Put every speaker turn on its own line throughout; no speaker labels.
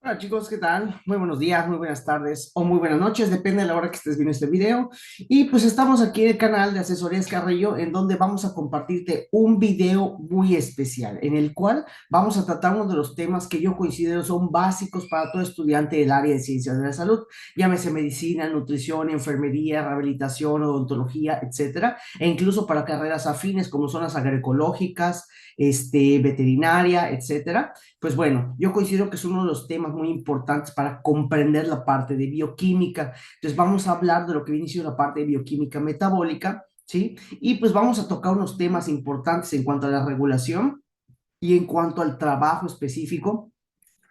Hola chicos, ¿qué tal? Muy buenos días, muy buenas tardes o muy buenas noches, depende de la hora que estés viendo este video. Y pues estamos aquí en el canal de Asesorías Carrillo, en donde vamos a compartirte un video muy especial, en el cual vamos a tratar uno de los temas que yo considero son básicos para todo estudiante del área de ciencias de la salud, llámese medicina, nutrición, enfermería, rehabilitación, odontología, etcétera, e incluso para carreras afines como son las agroecológicas, veterinaria, etcétera. Pues bueno, yo considero que es uno de los temas muy importantes para comprender la parte de bioquímica. Entonces vamos a hablar de lo que viene siendo la parte de bioquímica metabólica, ¿sí? Y pues vamos a tocar unos temas importantes en cuanto a la regulación y en cuanto al trabajo específico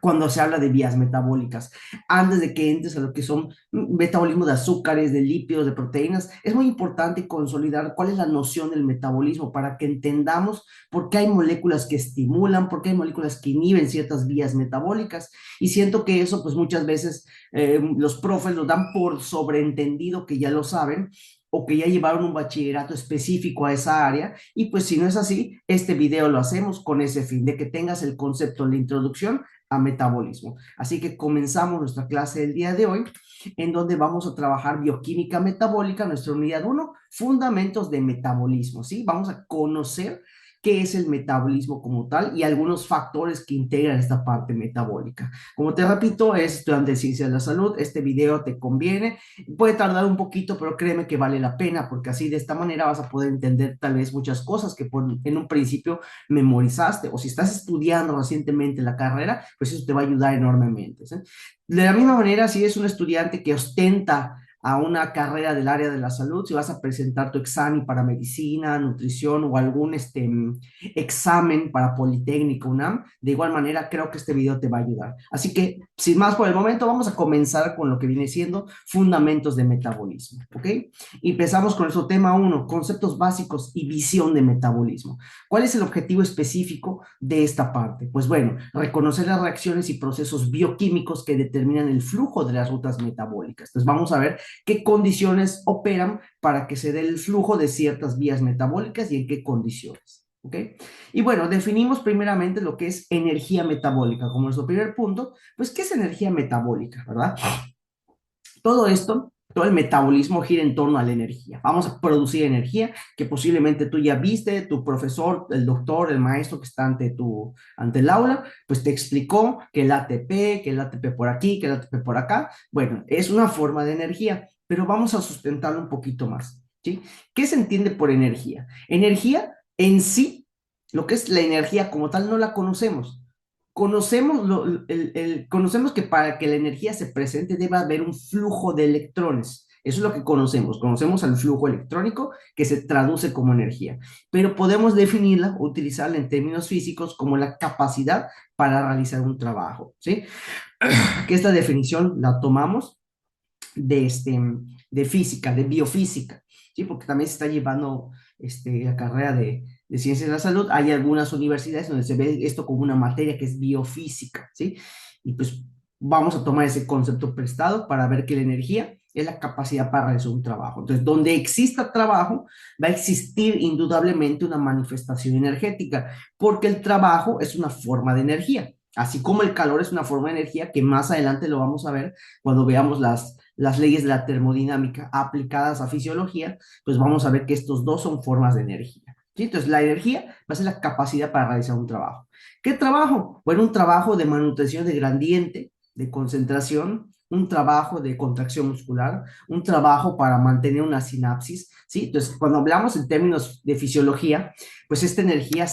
cuando se habla de vías metabólicas. Antes de que entres a lo que son metabolismo de azúcares, de lípidos, de proteínas, es muy importante consolidar cuál es la noción del metabolismo para que entendamos por qué hay moléculas que estimulan, por qué hay moléculas que inhiben ciertas vías metabólicas. Y siento que eso, pues muchas veces los profes lo dan por sobreentendido que ya lo saben o que ya llevaron un bachillerato específico a esa área, y pues si no es así, este video lo hacemos con ese fin, de que tengas el concepto, la introducción a metabolismo. Así que comenzamos nuestra clase del día de hoy, en donde vamos a trabajar bioquímica metabólica, nuestra unidad uno, fundamentos de metabolismo, ¿sí? Vamos a conocer qué es el metabolismo como tal y algunos factores que integran esta parte metabólica. Como te repito, es estudiante de ciencias de la salud, este video te conviene, puede tardar un poquito, pero créeme que vale la pena, porque así de esta manera vas a poder entender tal vez muchas cosas que en un principio memorizaste, o si estás estudiando recientemente la carrera, pues eso te va a ayudar enormemente, ¿sí? De la misma manera, si eres un estudiante que ostenta a una carrera del área de la salud, si vas a presentar tu examen para medicina, nutrición o algún examen para Politécnico UNAM, de igual manera creo que este video te va a ayudar. Así que, sin más por el momento, vamos a comenzar con lo que viene siendo fundamentos de metabolismo, ¿ok? Y empezamos con nuestro tema uno, conceptos básicos y visión de metabolismo. ¿Cuál es el objetivo específico de esta parte? Pues bueno, reconocer las reacciones y procesos bioquímicos que determinan el flujo de las rutas metabólicas. Entonces vamos a ver qué condiciones operan para que se dé el flujo de ciertas vías metabólicas y en qué condiciones. ¿Ok? Y bueno, definimos primeramente lo que es energía metabólica como nuestro primer punto. Pues, ¿qué es energía metabólica, verdad? Todo esto, todo el metabolismo gira en torno a la energía. Vamos a producir energía que posiblemente tú ya viste, tu profesor, el doctor, el maestro que está ante el aula, pues te explicó que el ATP por aquí, que el ATP por acá. Bueno, es una forma de energía, pero vamos a sustentarlo un poquito más, ¿sí? ¿Qué se entiende por energía? Energía en sí, lo que es la energía como tal, no la conocemos. Conocemos que para que la energía se presente debe haber un flujo de electrones. Eso es lo que conocemos. Conocemos el flujo electrónico que se traduce como energía, pero podemos definirla, utilizarla en términos físicos como la capacidad para realizar un trabajo, ¿sí? Que esta definición la tomamos de, de física, de biofísica, ¿sí? Porque también se está llevando la carrera de ciencias de la salud. Hay algunas universidades donde se ve esto como una materia que es biofísica, ¿sí? Y pues vamos a tomar ese concepto prestado para ver que la energía es la capacidad para realizar un trabajo. Entonces, donde exista trabajo, va a existir indudablemente una manifestación energética, porque el trabajo es una forma de energía, así como el calor es una forma de energía, que más adelante lo vamos a ver cuando veamos las leyes de la termodinámica aplicadas a fisiología, pues vamos a ver que estos dos son formas de energía, ¿sí? Entonces, la energía va a ser la capacidad para realizar un trabajo. ¿Qué trabajo? Bueno, un trabajo de manutención de gradiente, de concentración, un trabajo de contracción muscular, un trabajo para mantener una sinapsis, ¿sí? Entonces, cuando hablamos en términos de fisiología, pues esta energía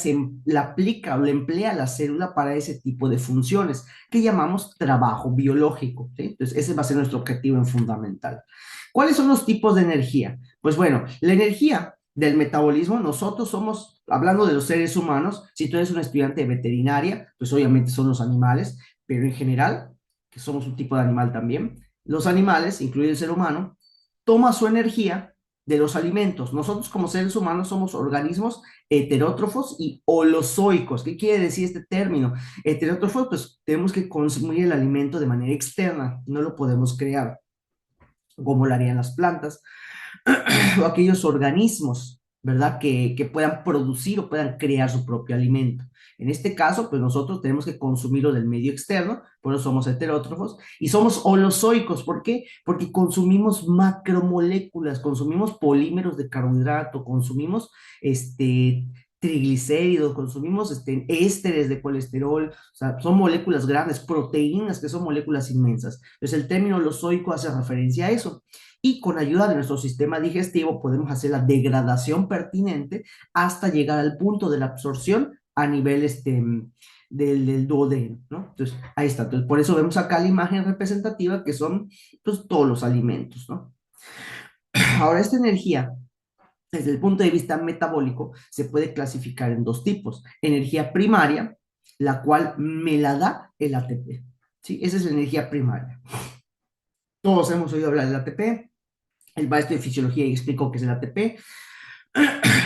la aplica o la emplea la célula para ese tipo de funciones que llamamos trabajo biológico, ¿sí? Entonces, ese va a ser nuestro objetivo en fundamental. ¿Cuáles son los tipos de energía? Pues bueno, la energía del metabolismo, nosotros somos, hablando de los seres humanos, si tú eres un estudiante de veterinaria, pues obviamente son los animales, pero en general, que somos un tipo de animal también, los animales, incluido el ser humano, toma su energía de los alimentos. Nosotros como seres humanos somos organismos heterótrofos y holozoicos. ¿Qué quiere decir este término? Heterótrofos, pues tenemos que consumir el alimento de manera externa, no lo podemos crear como lo harían las plantas o aquellos organismos. ¿verdad? Que puedan producir o puedan crear su propio alimento. En este caso, pues nosotros tenemos que consumirlo del medio externo, por eso somos heterótrofos, y somos holozoicos. ¿Por qué? Porque consumimos macromoléculas, consumimos polímeros de carbohidrato, consumimos triglicéridos, consumimos ésteres de colesterol, o sea, son moléculas grandes, proteínas que son moléculas inmensas. Entonces el término holozoico hace referencia a eso. Y con ayuda de nuestro sistema digestivo podemos hacer la degradación pertinente hasta llegar al punto de la absorción a nivel del duodeno, ¿no? Entonces, ahí está. Entonces, por eso vemos acá la imagen representativa que son pues, todos los alimentos, ¿no? Ahora, esta energía, desde el punto de vista metabólico, se puede clasificar en dos tipos. Energía primaria, la cual me la da el ATP, ¿sí? Esa es la energía primaria. Todos hemos oído hablar del ATP. El maestro de fisiología explicó qué es el ATP.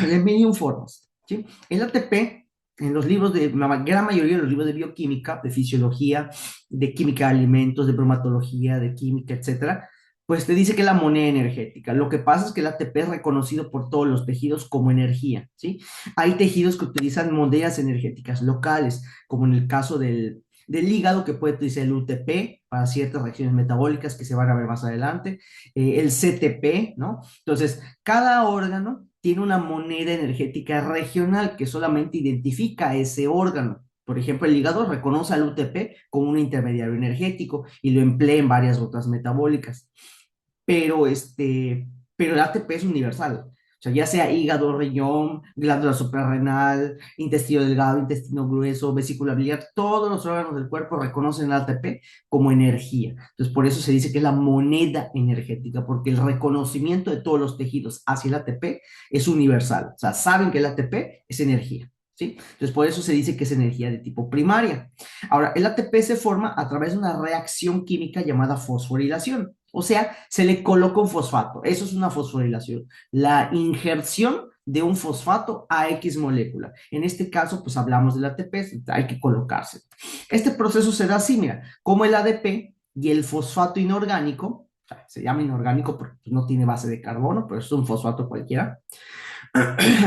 De mil formas, ¿sí? El ATP, en los libros de, la gran mayoría de los libros de bioquímica, de fisiología, de química de alimentos, de bromatología, de química, etcétera, pues te dice que es la moneda energética. Lo que pasa es que el ATP es reconocido por todos los tejidos como energía, ¿sí? Hay tejidos que utilizan monedas energéticas locales, como en el caso del hígado, que puede utilizar el UTP para ciertas reacciones metabólicas que se van a ver más adelante, el CTP, ¿no? Entonces, cada órgano tiene una moneda energética regional que solamente identifica ese órgano. Por ejemplo, el hígado reconoce al UTP como un intermediario energético y lo emplea en varias rutas metabólicas. Pero, pero el ATP es universal. O sea, ya sea hígado, riñón, glándula suprarrenal, intestino delgado, intestino grueso, vesícula biliar, todos los órganos del cuerpo reconocen el ATP como energía. Entonces, por eso se dice que es la moneda energética, porque el reconocimiento de todos los tejidos hacia el ATP es universal. O sea, saben que el ATP es energía. ¿Sí? Entonces, por eso se dice que es energía de tipo primaria. Ahora, el ATP se forma a través de una reacción química llamada fosforilación. O sea, se le coloca un fosfato. Eso es una fosforilación. La injerción de un fosfato a X molécula. En este caso, pues hablamos del ATP, hay que colocarse. Este proceso se da así, mira, como el ADP y el fosfato inorgánico, o sea, se llama inorgánico porque no tiene base de carbono, pero es un fosfato cualquiera,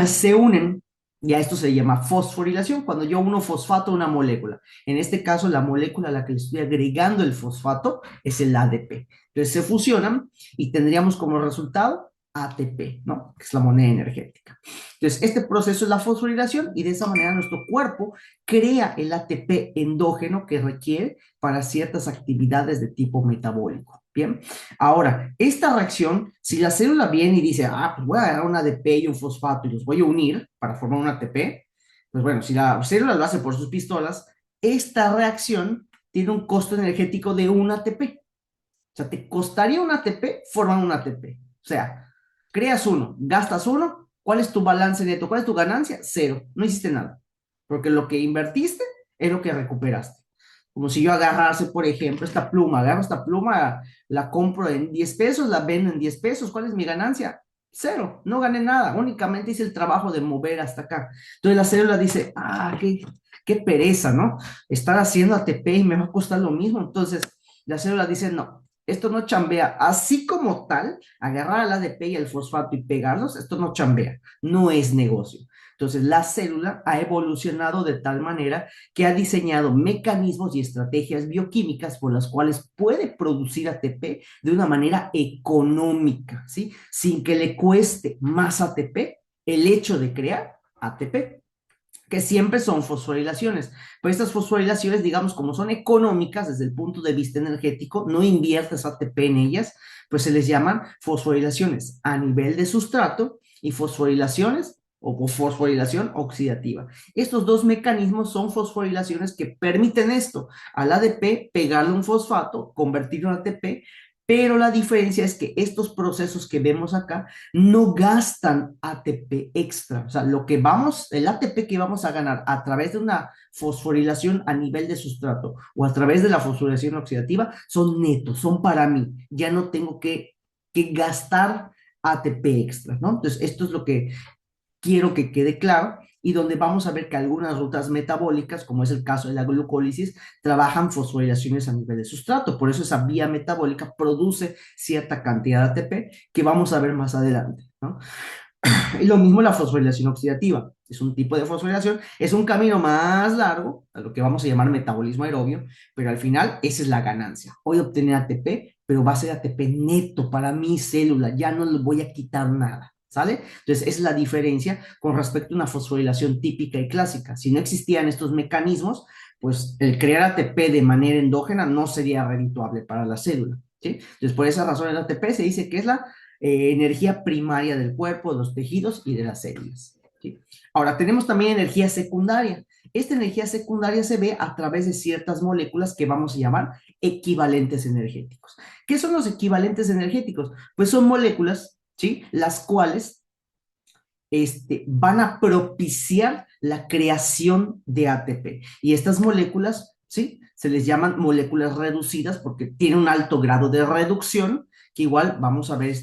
se unen y a esto se llama fosforilación, cuando yo uno fosfato a una molécula. En este caso, la molécula a la que le estoy agregando el fosfato es el ADP. Entonces se fusionan y tendríamos como resultado ATP, ¿no? Que es la moneda energética. Entonces, este proceso es la fosforilación y de esa manera nuestro cuerpo crea el ATP endógeno que requiere para ciertas actividades de tipo metabólico. Bien, ahora, esta reacción, si la célula viene y dice, ah, pues voy a agarrar un ADP y un fosfato y los voy a unir para formar un ATP, pues bueno, si la célula lo hace por sus pistolas, esta reacción tiene un costo energético de un ATP. O sea, te costaría un ATP formar un ATP. O sea, creas uno, gastas uno, ¿cuál es tu balance neto? ¿Cuál es tu ganancia? Cero, no hiciste nada. Porque lo que invertiste es lo que recuperaste. Como si yo agarrase, por ejemplo, esta pluma, agarro esta pluma, la compro en 10 pesos, la vendo en 10 pesos, ¿cuál es mi ganancia? Cero, no gané nada, únicamente hice el trabajo de mover hasta acá. Entonces la célula dice, ah, qué pereza, ¿no? Estar haciendo ATP y me va a costar lo mismo. Entonces la célula dice, no, esto no chambea. Así como tal, agarrar al ADP y el fosfato y pegarlos, esto no chambea, no es negocio. Entonces, la célula ha evolucionado de tal manera que ha diseñado mecanismos y estrategias bioquímicas por las cuales puede producir ATP de una manera económica, ¿sí? Sin que le cueste más ATP el hecho de crear ATP, que siempre son fosforilaciones. Pero estas fosforilaciones, digamos, como son económicas desde el punto de vista energético, no inviertes ATP en ellas, pues se les llaman fosforilaciones a nivel de sustrato y fosforilaciones o fosforilación oxidativa. Estos dos mecanismos son fosforilaciones que permiten esto, al ADP pegarle un fosfato, convertirlo en ATP, pero la diferencia es que estos procesos que vemos acá no gastan ATP extra. O sea, el ATP que vamos a ganar a través de una fosforilación a nivel de sustrato o a través de la fosforilación oxidativa son netos, son para mí. Ya no tengo que gastar ATP extra, ¿no? Entonces, esto es lo que quiero que quede claro y donde vamos a ver que algunas rutas metabólicas, como es el caso de la glucólisis, trabajan fosforilaciones a nivel de sustrato. Por eso esa vía metabólica produce cierta cantidad de ATP que vamos a ver más adelante, ¿no? Y lo mismo la fosforilación oxidativa. Es un tipo de fosforilación, es un camino más largo, a lo que vamos a llamar metabolismo aerobio, pero al final esa es la ganancia. Voy a obtener ATP, pero va a ser ATP neto para mi célula, ya no le voy a quitar nada, ¿sale? Entonces, esa es la diferencia con respecto a una fosforilación típica y clásica. Si no existían estos mecanismos, pues el crear ATP de manera endógena no sería redituable para la célula, ¿sí? Entonces, por esa razón el ATP se dice que es la energía primaria del cuerpo, de los tejidos y de las células, ¿sí? Ahora, tenemos también energía secundaria. Esta energía secundaria se ve a través de ciertas moléculas que vamos a llamar equivalentes energéticos. ¿Qué son los equivalentes energéticos? Pues son moléculas, ¿sí? Las cuales van a propiciar la creación de ATP. Y estas moléculas, ¿sí? Se les llaman moléculas reducidas porque tienen un alto grado de reducción, que igual vamos a ver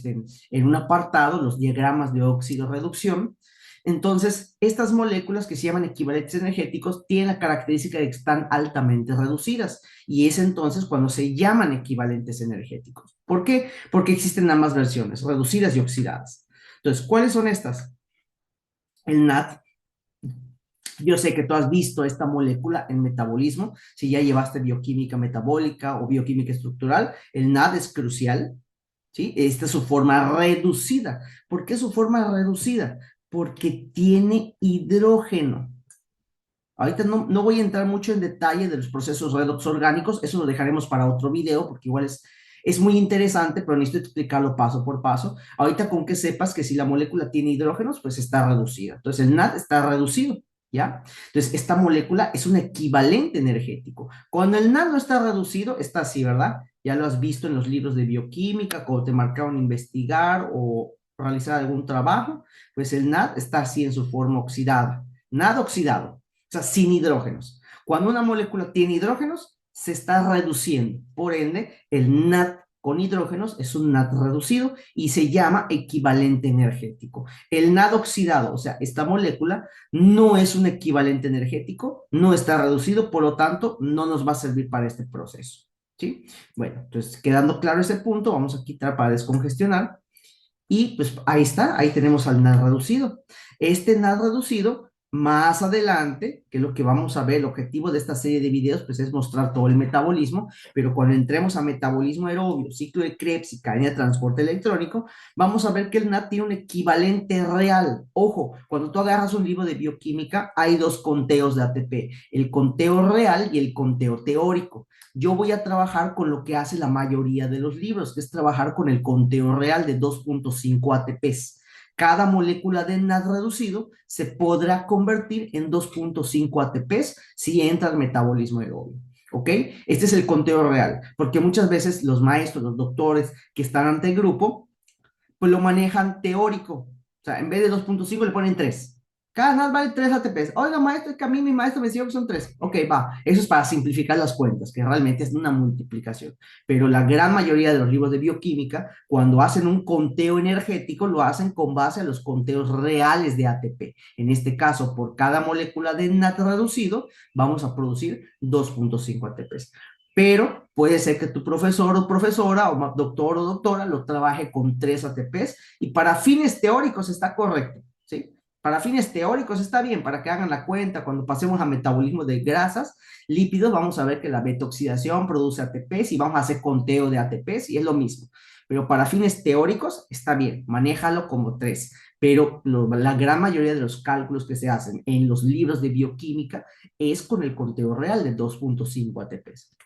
en un apartado, los diagramas de óxido-reducción. Entonces, estas moléculas que se llaman equivalentes energéticos tienen la característica de que están altamente reducidas y es entonces cuando se llaman equivalentes energéticos. ¿Por qué? Porque existen ambas versiones, reducidas y oxidadas. Entonces, ¿cuáles son estas? El NAD. Yo sé que tú has visto esta molécula en metabolismo, si ya llevaste bioquímica metabólica o bioquímica estructural, el NAD es crucial, ¿sí? Esta es su forma reducida. ¿Por qué su forma reducida? Porque tiene hidrógeno. Ahorita no voy a entrar mucho en detalle de los procesos redox orgánicos, eso lo dejaremos para otro video, porque igual es muy interesante, pero necesito explicarlo paso por paso. Ahorita con que sepas que si la molécula tiene hidrógenos, pues está reducida. Entonces el NAD está reducido, ¿ya? Entonces esta molécula es un equivalente energético. Cuando el NAD no está reducido, está así, ¿verdad? Ya lo has visto en los libros de bioquímica, cuando te marcaron investigar o realizar algún trabajo, pues el NAD está así en su forma oxidada. NAD oxidado, o sea, sin hidrógenos. Cuando una molécula tiene hidrógenos, se está reduciendo. Por ende, el NAD con hidrógenos es un NAD reducido y se llama equivalente energético. El NAD oxidado, o sea, esta molécula no es un equivalente energético, no está reducido, por lo tanto, no nos va a servir para este proceso. ¿Sí? Bueno, entonces quedando claro ese punto, vamos a quitar para descongestionar y pues ahí está, ahí tenemos al NAD reducido. Este NAD reducido, más adelante, que es lo que vamos a ver, el objetivo de esta serie de videos, pues es mostrar todo el metabolismo, pero cuando entremos a metabolismo aerobio, ciclo de Krebs y cadena de transporte electrónico, vamos a ver que el NAD tiene un equivalente real. Ojo, cuando tú agarras un libro de bioquímica, hay dos conteos de ATP, el conteo real y el conteo teórico. Yo voy a trabajar con lo que hace la mayoría de los libros, que es trabajar con el conteo real de 2.5 ATPs. Cada molécula de NAD reducido se podrá convertir en 2.5 ATPs si entra al metabolismo aerobio. ¿Ok? Este es el conteo real, porque muchas veces los maestros, los doctores que están ante el grupo, pues lo manejan teórico. O sea, en vez de 2.5 le ponen 3. Cada NAD vale 3 ATPs. Oiga, maestro, es que a mí mi maestro me dijo que son 3. Ok, va. Eso es para simplificar las cuentas, que realmente es una multiplicación. Pero la gran mayoría de los libros de bioquímica, cuando hacen un conteo energético, lo hacen con base a los conteos reales de ATP. En este caso, por cada molécula de NAD reducido, vamos a producir 2.5 ATPs, pero puede ser que tu profesor o profesora o doctor o doctora lo trabaje con 3 ATPs y para fines teóricos está correcto, ¿sí? Para fines teóricos está bien, para que hagan la cuenta, cuando pasemos a metabolismo de grasas, lípidos, vamos a ver que la beta-oxidación produce ATPs y vamos a hacer conteo de ATPs y es lo mismo. Pero para fines teóricos está bien, manéjalo como 3. Pero la gran mayoría de los cálculos que se hacen en los libros de bioquímica es con el conteo real de 2.5 ATPs.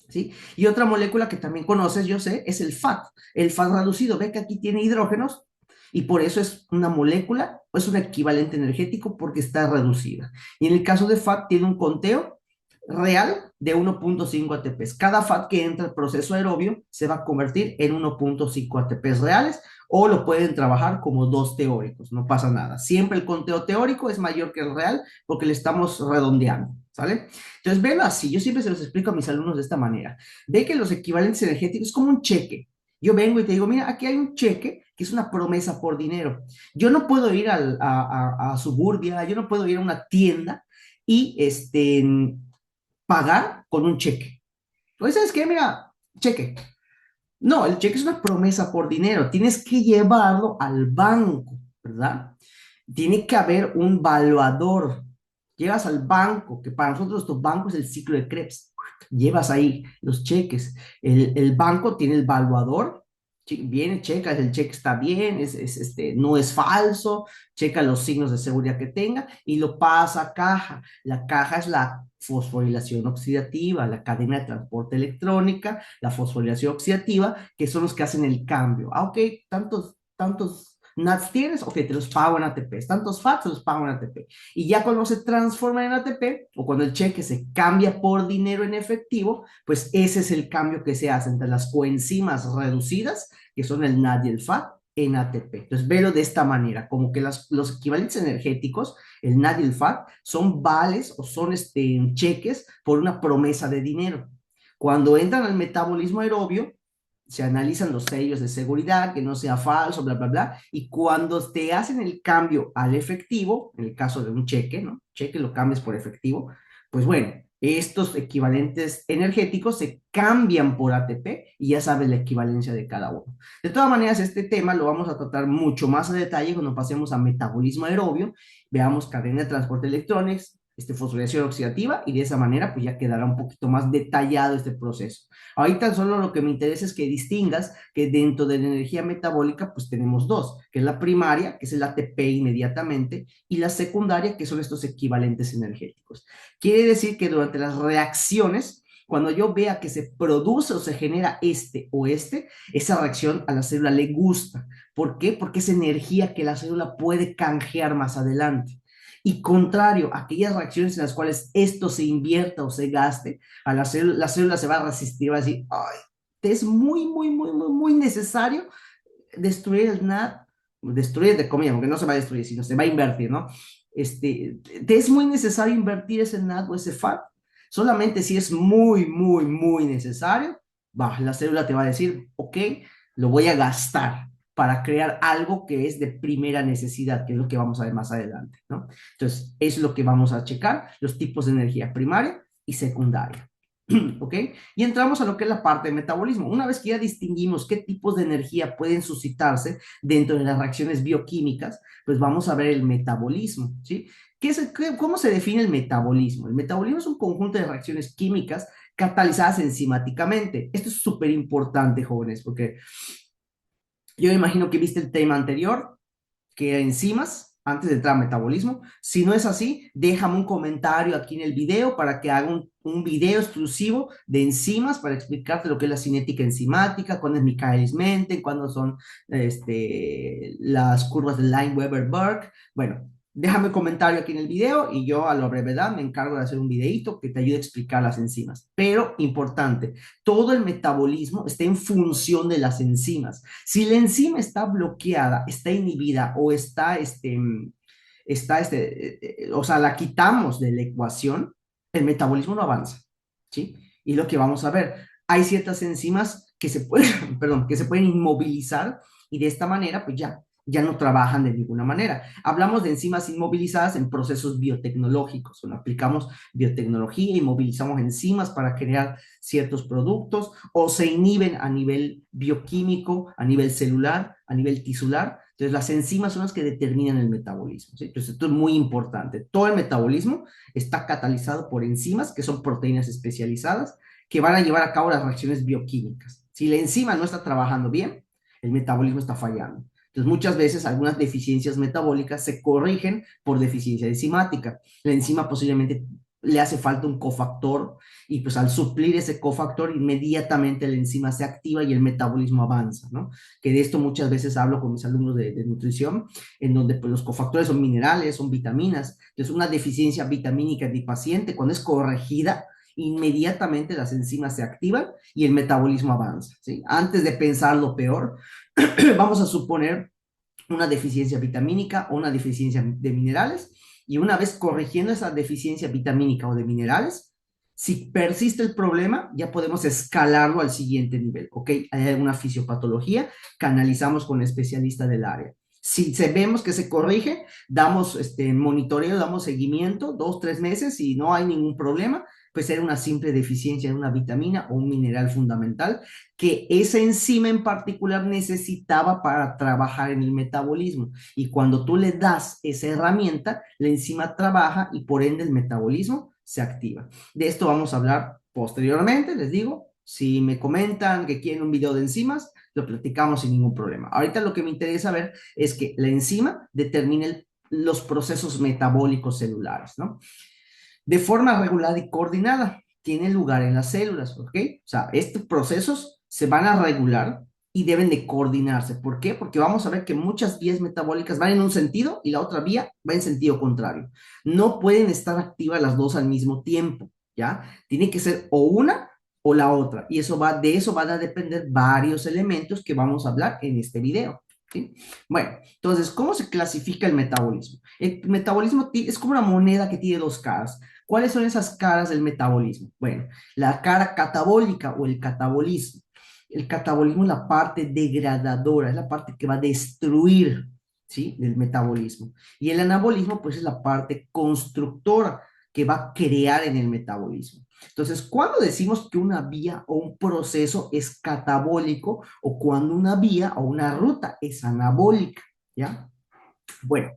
¿Sí? Y otra molécula que también conoces, yo sé, es el FAT. El FAT reducido, ve que aquí tiene hidrógenos y por eso es una molécula, es un equivalente energético porque está reducida. Y en el caso de FAT tiene un conteo real de 1.5 ATPs. Cada FAT que entra al proceso aerobio se va a convertir en 1.5 ATPs reales o lo pueden trabajar como dos teóricos, no pasa nada. Siempre el conteo teórico es mayor que el real porque le estamos redondeando, ¿sale? Entonces, velo así, yo siempre se los explico a mis alumnos de esta manera. Ve que los equivalentes energéticos es como un cheque. Yo vengo y te digo, mira, aquí hay un cheque que es una promesa por dinero. Yo no puedo ir a Suburbia, yo no puedo ir a una tienda y pagar con un cheque. Pues, ¿sabes qué? Mira, cheque. No, el cheque es una promesa por dinero. Tienes que llevarlo al banco. ¿verdad? Tiene que haber un valuador. Llegas al banco, que para nosotros nuestro banco es el ciclo de Krebs. Llevas ahí los cheques. El banco tiene el valuador. Viene, checa, el cheque está bien, no es falso, checa los signos de seguridad que tenga y lo pasa a caja. La caja es la fosforilación oxidativa, la cadena de transporte electrónica, la fosforilación oxidativa, que son los que hacen el cambio. Ah, ok, tantos NATs tienes, ok, te los pago en ATP. Tantos FATs, te los pago en ATP. Y ya cuando se transforma en ATP o cuando el cheque se cambia por dinero en efectivo, pues ese es el cambio que se hace entre las coenzimas reducidas, que son el NAD y el FAT, en ATP. Entonces, velo de esta manera, como que los equivalentes energéticos, el NAD y el FAT, son vales o son cheques por una promesa de dinero. Cuando entran al metabolismo aerobio, se analizan los sellos de seguridad, que no sea falso, bla, bla, bla, y cuando te hacen el cambio al efectivo, en el caso de un cheque, ¿no? Cheque lo cambias por efectivo, pues bueno, estos equivalentes energéticos se cambian por ATP y ya sabes la equivalencia de cada uno. De todas maneras, este tema lo vamos a tratar mucho más a detalle cuando pasemos a metabolismo aerobio, veamos cadena de transporte de electrones, fosforilación oxidativa, y de esa manera pues ya quedará un poquito más detallado este proceso. Ahorita solo lo que me interesa es que distingas que dentro de la energía metabólica pues tenemos dos, que es la primaria, que es el ATP inmediatamente, y la secundaria, que son estos equivalentes energéticos. Quiere decir que durante las reacciones, cuando yo vea que se produce o se genera esa reacción a la célula le gusta. ¿Por qué? Porque es energía que la célula puede canjear más adelante. Y contrario, aquellas reacciones en las cuales esto se invierta o se gaste, la célula se va a resistir, va a decir, ay, te es muy necesario destruir el NAD, destruir de comillas, porque no se va a destruir, sino se va a invertir, ¿no? Te es muy necesario invertir ese NAD o ese FAT, solamente si es muy necesario, la célula te va a decir, ok, lo voy a gastar para crear algo que es de primera necesidad, que es lo que vamos a ver más adelante, ¿no? Entonces, es lo que vamos a checar, los tipos de energía primaria y secundaria. ¿Ok? Y entramos a lo que es la parte de metabolismo. Una vez que ya distinguimos qué tipos de energía pueden suscitarse dentro de las reacciones bioquímicas, pues vamos a ver el metabolismo, ¿sí? ¿Cómo se define el metabolismo? El metabolismo es un conjunto de reacciones químicas catalizadas enzimáticamente. Esto es súper importante, jóvenes, porque yo imagino que viste el tema anterior, que enzimas, antes de entrar a metabolismo. Si no es así, déjame un comentario aquí en el video para que haga un video exclusivo de enzimas para explicarte lo que es la cinética enzimática, cuándo es Michaelis-Menten, cuándo son las curvas de Lineweaver-Burke. Bueno, déjame un comentario aquí en el video y yo a la brevedad me encargo de hacer un videito que te ayude a explicar las enzimas. Pero importante, todo el metabolismo está en función de las enzimas. Si la enzima está bloqueada, está inhibida o o sea, la quitamos de la ecuación, el metabolismo no avanza, ¿sí? Y lo que vamos a ver, hay ciertas enzimas que se pueden, perdón, que se pueden inmovilizar y de esta manera, pues ya no trabajan de ninguna manera. Hablamos de enzimas inmovilizadas en procesos biotecnológicos, cuando aplicamos biotecnología y movilizamos enzimas para crear ciertos productos o se inhiben a nivel bioquímico, a nivel celular, a nivel tisular. Entonces, las enzimas son las que determinan el metabolismo, ¿sí? Entonces, esto es muy importante. Todo el metabolismo está catalizado por enzimas, que son proteínas especializadas, que van a llevar a cabo las reacciones bioquímicas. Si la enzima no está trabajando bien, el metabolismo está fallando. Entonces, muchas veces algunas deficiencias metabólicas se corrigen por deficiencia enzimática. La enzima posiblemente le hace falta un cofactor y pues al suplir ese cofactor inmediatamente la enzima se activa y el metabolismo avanza, ¿no? Que de esto muchas veces hablo con mis alumnos de nutrición, en donde pues los cofactores son minerales, son vitaminas. Entonces una deficiencia vitamínica de paciente cuando es corregida, inmediatamente las enzimas se activan y el metabolismo avanza, ¿sí? Antes de pensar lo peor, vamos a suponer una deficiencia vitamínica o una deficiencia de minerales, y una vez corrigiendo esa deficiencia vitamínica o de minerales, si persiste el problema, ya podemos escalarlo al siguiente nivel, ¿ok? Hay alguna fisiopatología, canalizamos con el especialista del área. Si vemos que se corrige, damos monitoreo, damos seguimiento, 2, 3 meses, y no hay ningún problema, pues era una simple deficiencia de una vitamina o un mineral fundamental que esa enzima en particular necesitaba para trabajar en el metabolismo. Y cuando tú le das esa herramienta, la enzima trabaja y por ende el metabolismo se activa. De esto vamos a hablar posteriormente, les digo. Si me comentan que quieren un video de enzimas, lo platicamos sin ningún problema. Ahorita lo que me interesa ver es que la enzima determina los procesos metabólicos celulares, ¿no? De forma regular y coordinada, tienen lugar en las células, ¿ok? O sea, estos procesos se van a regular y deben de coordinarse. ¿Por qué? Porque vamos a ver que muchas vías metabólicas van en un sentido y la otra vía va en sentido contrario. No pueden estar activas las dos al mismo tiempo, ¿ya? Tiene que ser o una o la otra. Y de eso van a depender varios elementos que vamos a hablar en este video. ¿Sí? Bueno, entonces, ¿cómo se clasifica el metabolismo? El metabolismo es como una moneda que tiene dos caras. ¿Cuáles son esas caras del metabolismo? Bueno, la cara catabólica o el catabolismo. El catabolismo es la parte degradadora, es la parte que va a destruir, ¿sí? Del metabolismo. Y el anabolismo, pues, es la parte constructora que va a crear en el metabolismo. Entonces, ¿cuándo decimos que una vía o un proceso es catabólico o cuando una vía o una ruta es anabólica? ¿Ya? Bueno,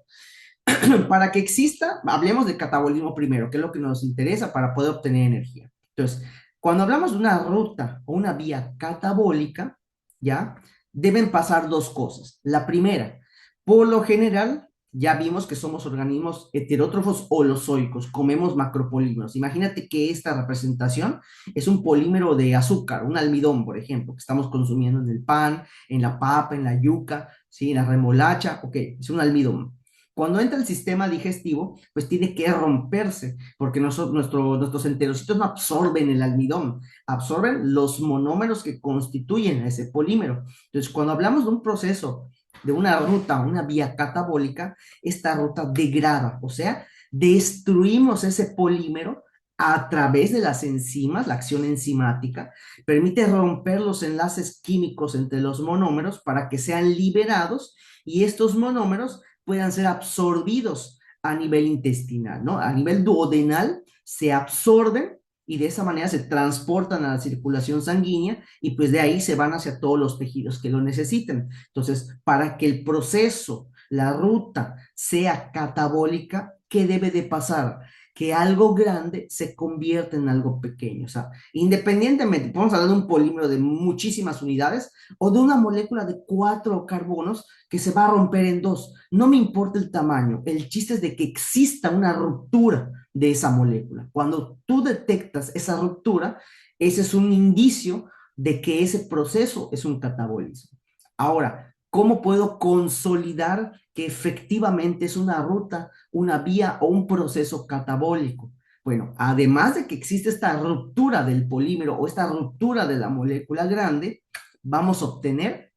para que exista, hablemos de catabolismo primero, que es lo que nos interesa para poder obtener energía. Entonces, cuando hablamos de una ruta o una vía catabólica, ¿ya? Deben pasar dos cosas. La primera, por lo general, ya vimos que somos organismos heterótrofos holozoicos, comemos macropolímeros. Imagínate que esta representación es un polímero de azúcar, un almidón, por ejemplo, que estamos consumiendo en el pan, en la papa, en la yuca, ¿sí? En la remolacha, ok, es un almidón. Cuando entra el sistema digestivo, pues tiene que romperse, porque nuestros enterocitos no absorben el almidón, absorben los monómeros que constituyen ese polímero. Entonces, cuando hablamos de un proceso, de una ruta, una vía catabólica, esta ruta degrada, o sea, destruimos ese polímero a través de las enzimas, la acción enzimática, permite romper los enlaces químicos entre los monómeros para que sean liberados y estos monómeros puedan ser absorbidos a nivel intestinal, ¿no? A nivel duodenal se absorben y de esa manera se transportan a la circulación sanguínea y pues de ahí se van hacia todos los tejidos que lo necesiten. Entonces, para que el proceso, la ruta sea catabólica, ¿qué debe de pasar? Que algo grande se convierta en algo pequeño. O sea, independientemente, podemos hablar de un polímero de muchísimas unidades o de una molécula de 4 carbonos que se va a romper en dos. No me importa el tamaño, el chiste es de que exista una ruptura de esa molécula. Cuando tú detectas esa ruptura, ese es un indicio de que ese proceso es un catabolismo. Ahora, ¿cómo puedo consolidar que efectivamente es una ruta, una vía o un proceso catabólico? Bueno, además de que existe esta ruptura del polímero o esta ruptura de la molécula grande, vamos a obtener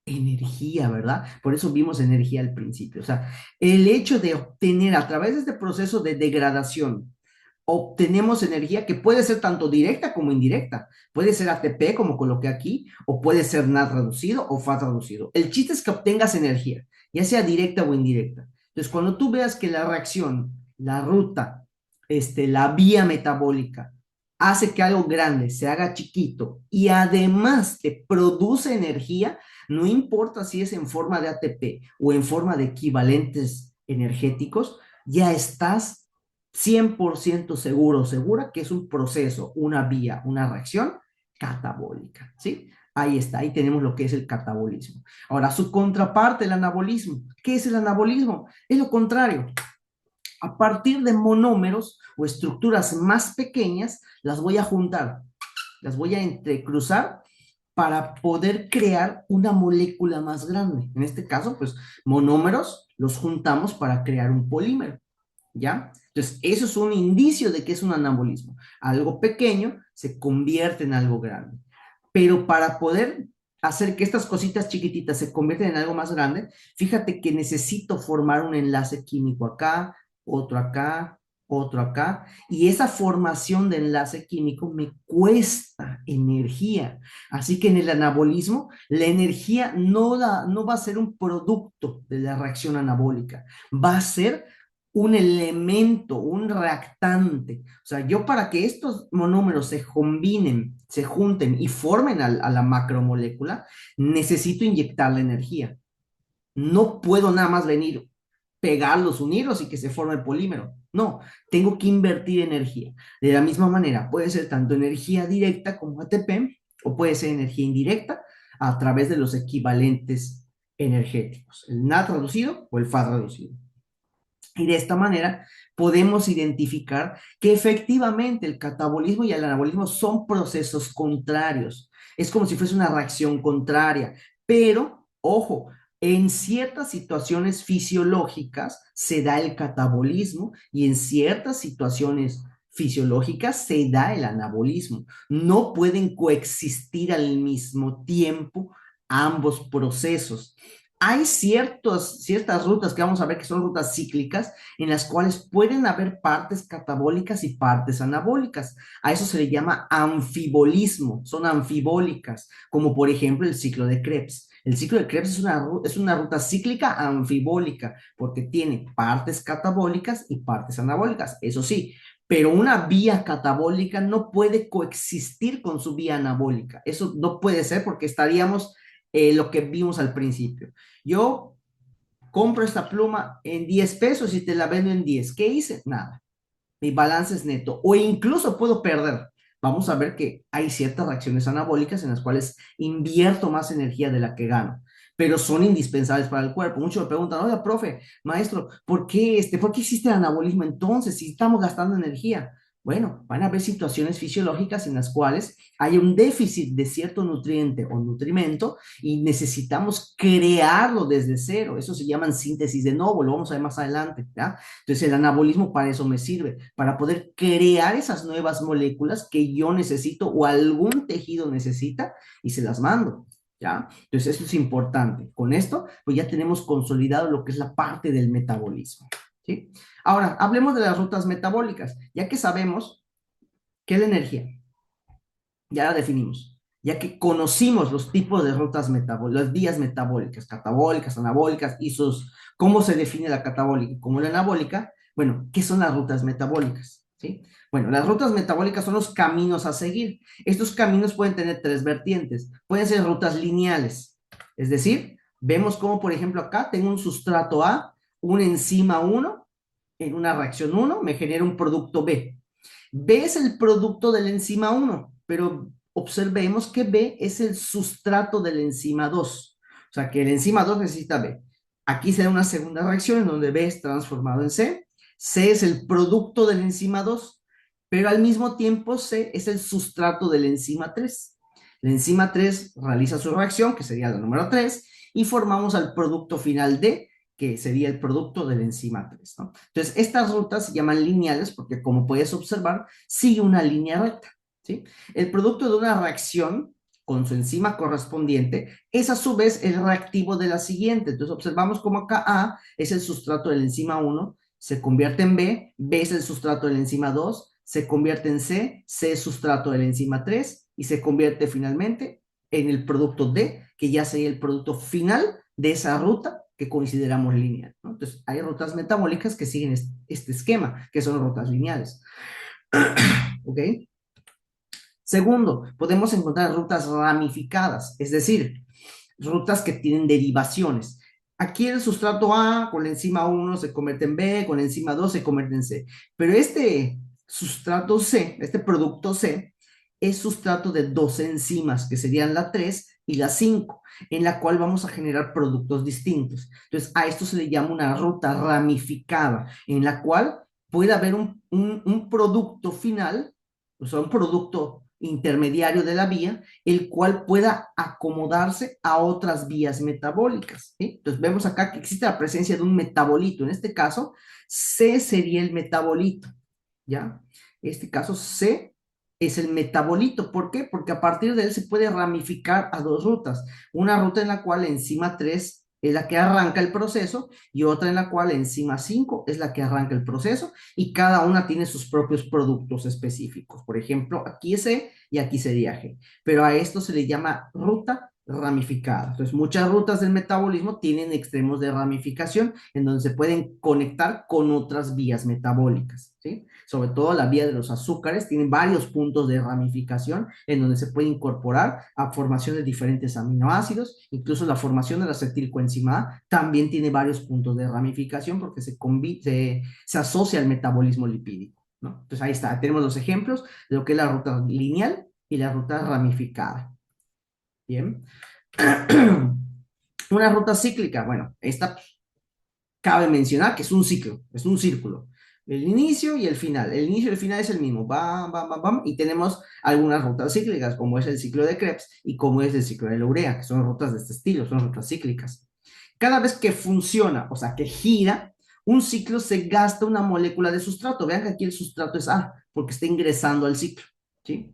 energía, ¿verdad? Por eso vimos energía al principio. O sea, el hecho de obtener a través de este proceso de degradación, obtenemos energía que puede ser tanto directa como indirecta. Puede ser ATP, como coloqué aquí, o puede ser NAD reducido o FAT reducido. El chiste es que obtengas energía, ya sea directa o indirecta. Entonces, cuando tú veas que la reacción, la ruta, la vía metabólica, hace que algo grande se haga chiquito y además te produce energía, no importa si es en forma de ATP o en forma de equivalentes energéticos, ya estás 100% seguro, segura que es un proceso, una vía, una reacción catabólica, ¿sí? Ahí está, ahí tenemos lo que es el catabolismo. Ahora, su contraparte, el anabolismo. ¿Qué es el anabolismo? Es lo contrario. A partir de monómeros o estructuras más pequeñas, las voy a juntar, las voy a entrecruzar para poder crear una molécula más grande. En este caso, pues monómeros los juntamos para crear un polímero, ¿ya? Entonces, eso es un indicio de que es un anabolismo. Algo pequeño se convierte en algo grande. Pero para poder hacer que estas cositas chiquititas se conviertan en algo más grande, fíjate que necesito formar un enlace químico acá, otro acá, otro acá, y esa formación de enlace químico me cuesta energía. Así que en el anabolismo, la energía no va a ser un producto de la reacción anabólica, va a ser un elemento, un reactante. O sea, yo para que estos monómeros se combinen, se junten y formen a la macromolécula, necesito inyectar la energía. No puedo nada más venir, pegarlos, unirlos y que se forme el polímero. No, tengo que invertir energía. De la misma manera, puede ser tanto energía directa como ATP o puede ser energía indirecta a través de los equivalentes energéticos, el NAD reducido o el FAD reducido. Y de esta manera podemos identificar que efectivamente el catabolismo y el anabolismo son procesos contrarios. Es como si fuese una reacción contraria, pero, ojo, en ciertas situaciones fisiológicas se da el catabolismo y en ciertas situaciones fisiológicas se da el anabolismo. No pueden coexistir al mismo tiempo ambos procesos. Hay ciertas rutas que vamos a ver que son rutas cíclicas en las cuales pueden haber partes catabólicas y partes anabólicas. A eso se le llama anfibolismo, son anfibólicas, como por ejemplo el ciclo de Krebs. El ciclo de Krebs es una ruta cíclica anfibólica porque tiene partes catabólicas y partes anabólicas, eso sí, pero una vía catabólica no puede coexistir con su vía anabólica. Eso no puede ser porque estaríamos lo que vimos al principio. Yo compro esta pluma en 10 pesos y te la vendo en 10. ¿Qué hice? Nada. Mi balance es neto. O incluso puedo perder. Vamos a ver que hay ciertas reacciones anabólicas en las cuales invierto más energía de la que gano, pero son indispensables para el cuerpo. Muchos me preguntan, oye, profe, maestro, ¿por qué existe el anabolismo entonces si estamos gastando energía? Bueno, van a haber situaciones fisiológicas en las cuales hay un déficit de cierto nutriente o nutrimento y necesitamos crearlo desde cero. Eso se llama síntesis de novo, lo vamos a ver más adelante, ¿ya? Entonces el anabolismo para eso me sirve, para poder crear esas nuevas moléculas que yo necesito o algún tejido necesita y se las mando, ¿ya? Entonces esto es importante. Con esto, pues ya tenemos consolidado lo que es la parte del metabolismo, ¿sí? Ahora, hablemos de las rutas metabólicas, ya que sabemos que la energía ya la definimos, ya que conocimos los tipos de rutas metabólicas, las vías metabólicas, catabólicas, anabólicas y sus, cómo se define la catabólica y cómo la anabólica. Bueno, ¿qué son las rutas metabólicas? ¿Sí? Bueno, las rutas metabólicas son los caminos a seguir. Estos caminos pueden tener tres vertientes. Pueden ser rutas lineales, es decir, vemos como, por ejemplo, acá tengo un sustrato A, una enzima 1, en una reacción 1 me genera un producto B. B es el producto de la enzima 1, pero observemos que B es el sustrato de la enzima 2. O sea, que la enzima 2 necesita B. Aquí se da una segunda reacción en donde B es transformado en C. C es el producto de la enzima 2, pero al mismo tiempo C es el sustrato de la enzima 3. La enzima 3 realiza su reacción, que sería la número 3, y formamos al producto final D, que sería el producto de la enzima 3, ¿no? Entonces, estas rutas se llaman lineales porque, como puedes observar, sigue una línea recta, ¿sí? El producto de una reacción con su enzima correspondiente es a su vez el reactivo de la siguiente. Entonces, observamos como acá A es el sustrato de la enzima 1, se convierte en B, B es el sustrato de la enzima 2, se convierte en C, C es sustrato de la enzima 3 y se convierte finalmente en el producto D, que ya sería el producto final de esa ruta que consideramos lineal, ¿no? Entonces, hay rutas metabólicas que siguen este esquema, que son rutas lineales. ¿Ok? Segundo, podemos encontrar rutas ramificadas, es decir, rutas que tienen derivaciones. Aquí el sustrato A con la enzima 1 se convierte en B, con la enzima 2 se convierte en C. Pero este sustrato C, este producto C, es sustrato de dos enzimas, que serían la 3 y la 5, en la cual vamos a generar productos distintos. Entonces, a esto se le llama una ruta ramificada, en la cual puede haber un producto final, o sea, un producto intermediario de la vía, el cual pueda acomodarse a otras vías metabólicas, ¿sí? Entonces vemos acá que existe la presencia de un metabolito. En este caso, C sería el metabolito, ¿ya? En este caso, C es el metabolito. ¿Por qué? Porque a partir de él se puede ramificar a dos rutas. Una ruta en la cual la enzima 3 es la que arranca el proceso y otra en la cual la enzima 5 es la que arranca el proceso y cada una tiene sus propios productos específicos. Por ejemplo, aquí es C y aquí sería G. Pero a esto se le llama ruta ramificada. Entonces, muchas rutas del metabolismo tienen extremos de ramificación en donde se pueden conectar con otras vías metabólicas, ¿sí? Sobre todo la vía de los azúcares tiene varios puntos de ramificación en donde se puede incorporar a formación de diferentes aminoácidos, incluso la formación de la acetilcoenzima A también tiene varios puntos de ramificación porque se asocia al metabolismo lipídico, ¿no? Entonces, ahí está, tenemos los ejemplos de lo que es la ruta lineal y la ruta ramificada. Bien. Una ruta cíclica, bueno, esta cabe mencionar que es un ciclo, es un círculo. El inicio y el final. El inicio y el final es el mismo. Bam, bam, bam, bam. Y tenemos algunas rutas cíclicas, como es el ciclo de Krebs y como es el ciclo de Lurea, que son rutas de este estilo, son rutas cíclicas. Cada vez que funciona, o sea, que gira, un ciclo se gasta una molécula de sustrato. Vean que aquí el sustrato es A, porque está ingresando al ciclo, ¿sí?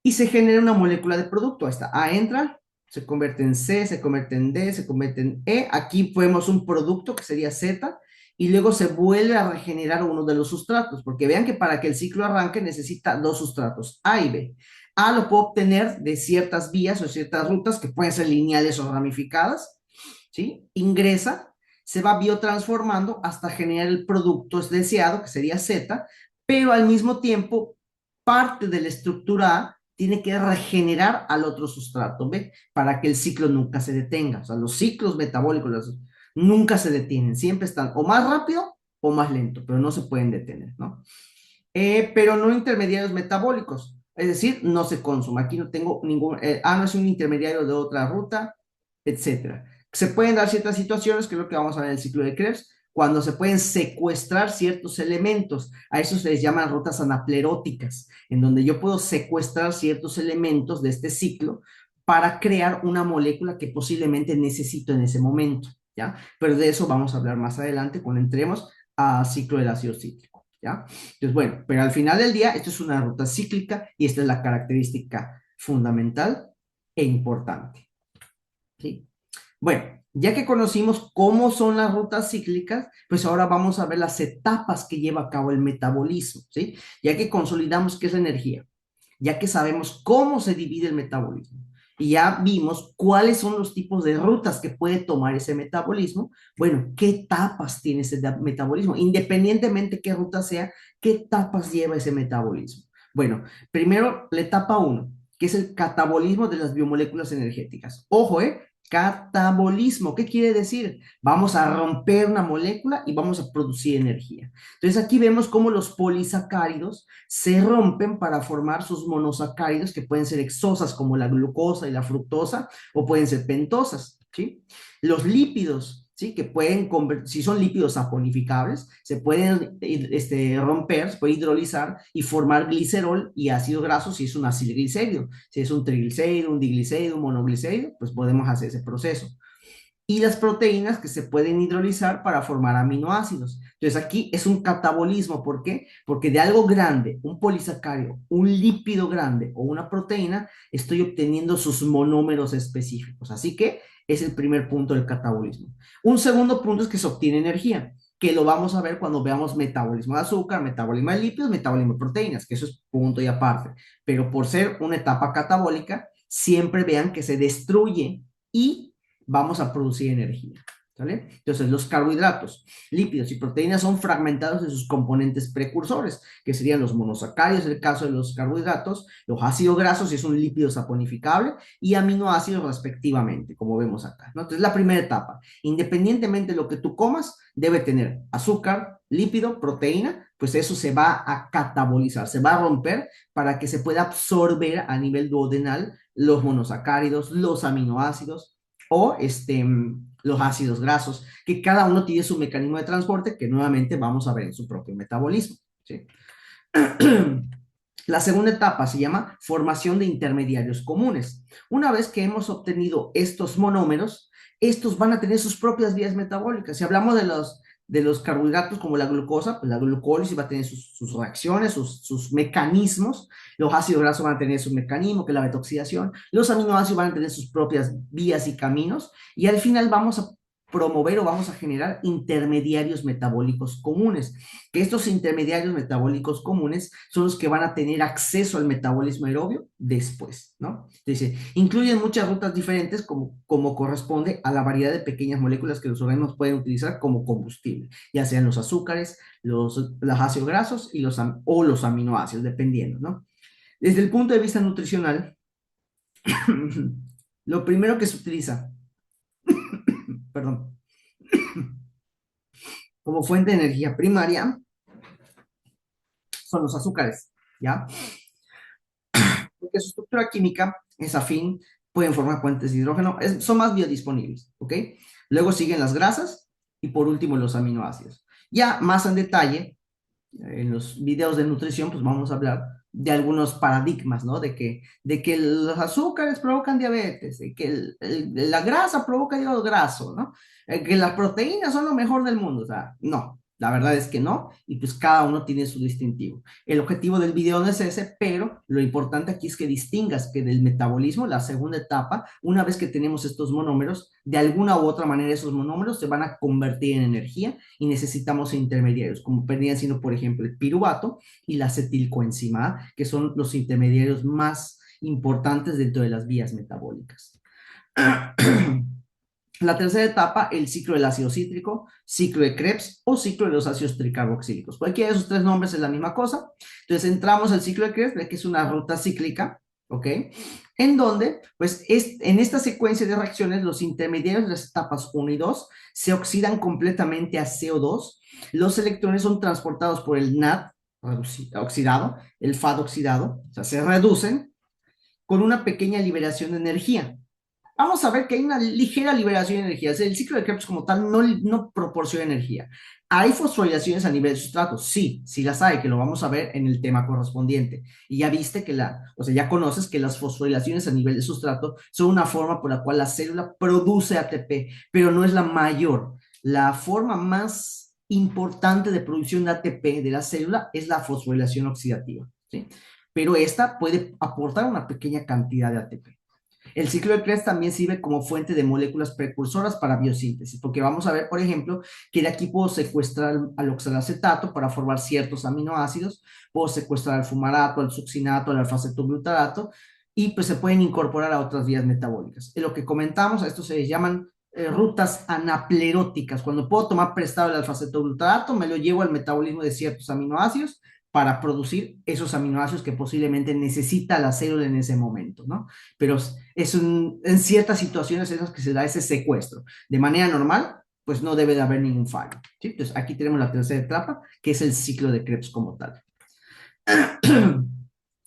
Y se genera una molécula de producto. Ahí está, A entra, se convierte en C, se convierte en D, se convierte en E. Aquí vemos un producto que sería Z y luego se vuelve a regenerar uno de los sustratos, porque vean que para que el ciclo arranque necesita dos sustratos, A y B. A lo puedo obtener de ciertas vías o ciertas rutas que pueden ser lineales o ramificadas, ¿sí? Ingresa, se va biotransformando hasta generar el producto deseado, que sería Z, pero al mismo tiempo parte de la estructura A tiene que regenerar al otro sustrato, ¿ve? Para que el ciclo nunca se detenga. O sea, los ciclos metabólicos nunca se detienen, siempre están o más rápido o más lento, pero no se pueden detener, ¿no? Pero no intermediarios metabólicos, es decir, no se consume. Aquí no tengo ningún, no es un intermediario de otra ruta, etcétera. Se pueden dar ciertas situaciones, que es lo que vamos a ver en el ciclo de Krebs, cuando se pueden secuestrar ciertos elementos. A eso se les llaman rutas anapleróticas, en donde yo puedo secuestrar ciertos elementos de este ciclo para crear una molécula que posiblemente necesito en ese momento, ¿ya? Pero de eso vamos a hablar más adelante cuando entremos a ciclo del ácido cítrico, ¿ya? Entonces, bueno, pero al final del día, esto es una ruta cíclica y esta es la característica fundamental e importante, ¿sí? Bueno, ya que conocimos cómo son las rutas cíclicas, pues ahora vamos a ver las etapas que lleva a cabo el metabolismo, ¿sí? Ya que consolidamos qué es la energía, ya que sabemos cómo se divide el metabolismo y ya vimos cuáles son los tipos de rutas que puede tomar ese metabolismo, bueno, ¿qué etapas tiene ese metabolismo? Independientemente qué ruta sea, ¿qué etapas lleva ese metabolismo? Bueno, primero la etapa 1, que es el catabolismo de las biomoléculas energéticas. Ojo, catabolismo, ¿qué quiere decir? Vamos a romper una molécula y vamos a producir energía. Entonces aquí vemos cómo los polisacáridos se rompen para formar sus monosacáridos que pueden ser exosas como la glucosa y la fructosa o pueden ser pentosas, ¿sí? Los lípidos, ¿sí? Que pueden, si son lípidos saponificables, se pueden romper, se puede hidrolizar y formar glicerol y ácido graso si es un acilglicérido. Si es un triglicérido, un diglicérido, un monoglicérido, pues podemos hacer ese proceso y las proteínas que se pueden hidrolizar para formar aminoácidos. Entonces aquí es un catabolismo, ¿por qué? Porque de algo grande, un polisacárido, un lípido grande o una proteína, estoy obteniendo sus monómeros específicos. Así que es el primer punto del catabolismo. Un segundo punto es que se obtiene energía, que lo vamos a ver cuando veamos metabolismo de azúcar, metabolismo de lípidos, metabolismo de proteínas, que eso es punto y aparte. Pero por ser una etapa catabólica, siempre vean que se destruye y vamos a producir energía, ¿vale? Entonces, los carbohidratos, lípidos y proteínas son fragmentados en sus componentes precursores, que serían los monosacáridos, en el caso de los carbohidratos, los ácidos grasos, si es un lípido saponificable, y aminoácidos respectivamente, como vemos acá, ¿no? Entonces, la primera etapa, independientemente de lo que tú comas, debe tener azúcar, lípido, proteína, pues eso se va a catabolizar, se va a romper para que se pueda absorber a nivel duodenal los monosacáridos, los aminoácidos, o los ácidos grasos, que cada uno tiene su mecanismo de transporte que nuevamente vamos a ver en su propio metabolismo, ¿sí? La segunda etapa se llama formación de intermediarios comunes. Una vez que hemos obtenido estos monómeros, estos van a tener sus propias vías metabólicas. Si hablamos de los carbohidratos como la glucosa, pues la glucólisis va a tener sus reacciones, sus mecanismos. Los ácidos grasos van a tener su mecanismo, que es la betoxidación. Los aminoácidos van a tener sus propias vías y caminos. Y al final vamos a promover o vamos a generar intermediarios metabólicos comunes, que estos intermediarios metabólicos comunes son los que van a tener acceso al metabolismo aerobio después, ¿no? Dice, incluyen muchas rutas diferentes como corresponde a la variedad de pequeñas moléculas que los organismos pueden utilizar como combustible, ya sean los azúcares, los ácidos grasos o los aminoácidos, dependiendo, ¿no? Desde el punto de vista nutricional, lo primero que se utiliza, perdón, como fuente de energía primaria son los azúcares, ¿ya? Porque su estructura química es afín, pueden formar puentes de hidrógeno, son más biodisponibles, ¿ok? Luego siguen las grasas y por último los aminoácidos. Ya más en detalle, en los videos de nutrición, pues vamos a hablar de algunos paradigmas, ¿no? De que los azúcares provocan diabetes, de que la grasa provoca hígado graso, ¿no? Que las proteínas son lo mejor del mundo, o sea, no, la verdad es que no, y pues cada uno tiene su distintivo. El objetivo del video no es ese, pero lo importante aquí es que distingas que del metabolismo, la segunda etapa, una vez que tenemos estos monómeros, de alguna u otra manera esos monómeros se van a convertir en energía y necesitamos intermediarios, como vendrían siendo, por ejemplo, el piruvato y la acetilcoenzima A, que son los intermediarios más importantes dentro de las vías metabólicas. La tercera etapa, el ciclo del ácido cítrico, ciclo de Krebs o ciclo de los ácidos tricarboxílicos. Cualquiera de esos tres nombres es la misma cosa. Entonces entramos al ciclo de Krebs, que es una ruta cíclica, ¿ok? En donde, pues, en esta secuencia de reacciones, los intermediarios de las etapas 1 y 2 se oxidan completamente a CO2. Los electrones son transportados por el NAD oxidado, el FAD oxidado, o sea, se reducen con una pequeña liberación de energía. Vamos a ver que hay una ligera liberación de energía. O sea, el ciclo de Krebs como tal no proporciona energía. ¿Hay fosforilaciones a nivel de sustrato? Sí, sí las hay, que lo vamos a ver en el tema correspondiente. Y ya viste o sea, ya conoces que las fosforilaciones a nivel de sustrato son una forma por la cual la célula produce ATP, pero no es la mayor. La forma más importante de producción de ATP de la célula es la fosforilación oxidativa, ¿sí? Pero esta puede aportar una pequeña cantidad de ATP. El ciclo de Krebs también sirve como fuente de moléculas precursoras para biosíntesis, porque vamos a ver, por ejemplo, que de aquí puedo secuestrar al oxalacetato para formar ciertos aminoácidos, puedo secuestrar al fumarato, al succinato, al alfa-cetoglutarato, y pues se pueden incorporar a otras vías metabólicas. En lo que comentamos, a esto se les llaman rutas anapleróticas. Cuando puedo tomar prestado el alfa-cetoglutarato, me lo llevo al metabolismo de ciertos aminoácidos para producir esos aminoácidos que posiblemente necesita la célula en ese momento, ¿no? Pero en ciertas situaciones en las que se da ese secuestro. De manera normal, pues no debe de haber ningún fallo, ¿sí? Entonces aquí tenemos la tercera etapa, que es el ciclo de Krebs como tal.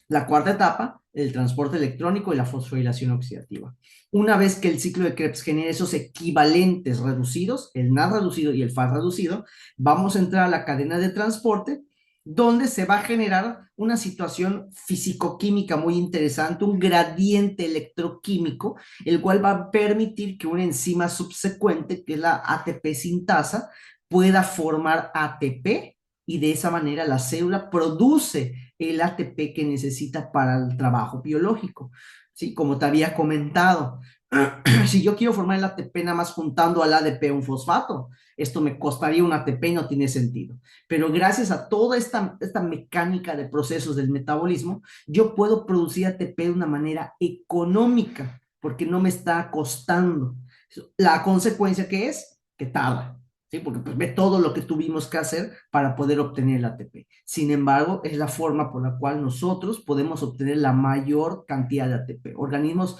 La cuarta etapa, el transporte electrónico y la fosforilación oxidativa. Una vez que el ciclo de Krebs genera esos equivalentes reducidos, el NAD reducido y el FAD reducido, vamos a entrar a la cadena de transporte, donde se va a generar una situación físico-química muy interesante, un gradiente electroquímico, el cual va a permitir que una enzima subsecuente, que es la ATP sintasa, pueda formar ATP y de esa manera la célula produce el ATP que necesita para el trabajo biológico. Sí, como te había comentado, si yo quiero formar el ATP nada más juntando al ADP un fosfato, esto me costaría un ATP y no tiene sentido. Pero gracias a toda esta mecánica de procesos del metabolismo, yo puedo producir ATP de una manera económica, porque no me está costando. La consecuencia que es que tarda. ¿Sí? Porque pues ve todo lo que tuvimos que hacer para poder obtener el ATP. Sin embargo, es la forma por la cual nosotros podemos obtener la mayor cantidad de ATP. Organismos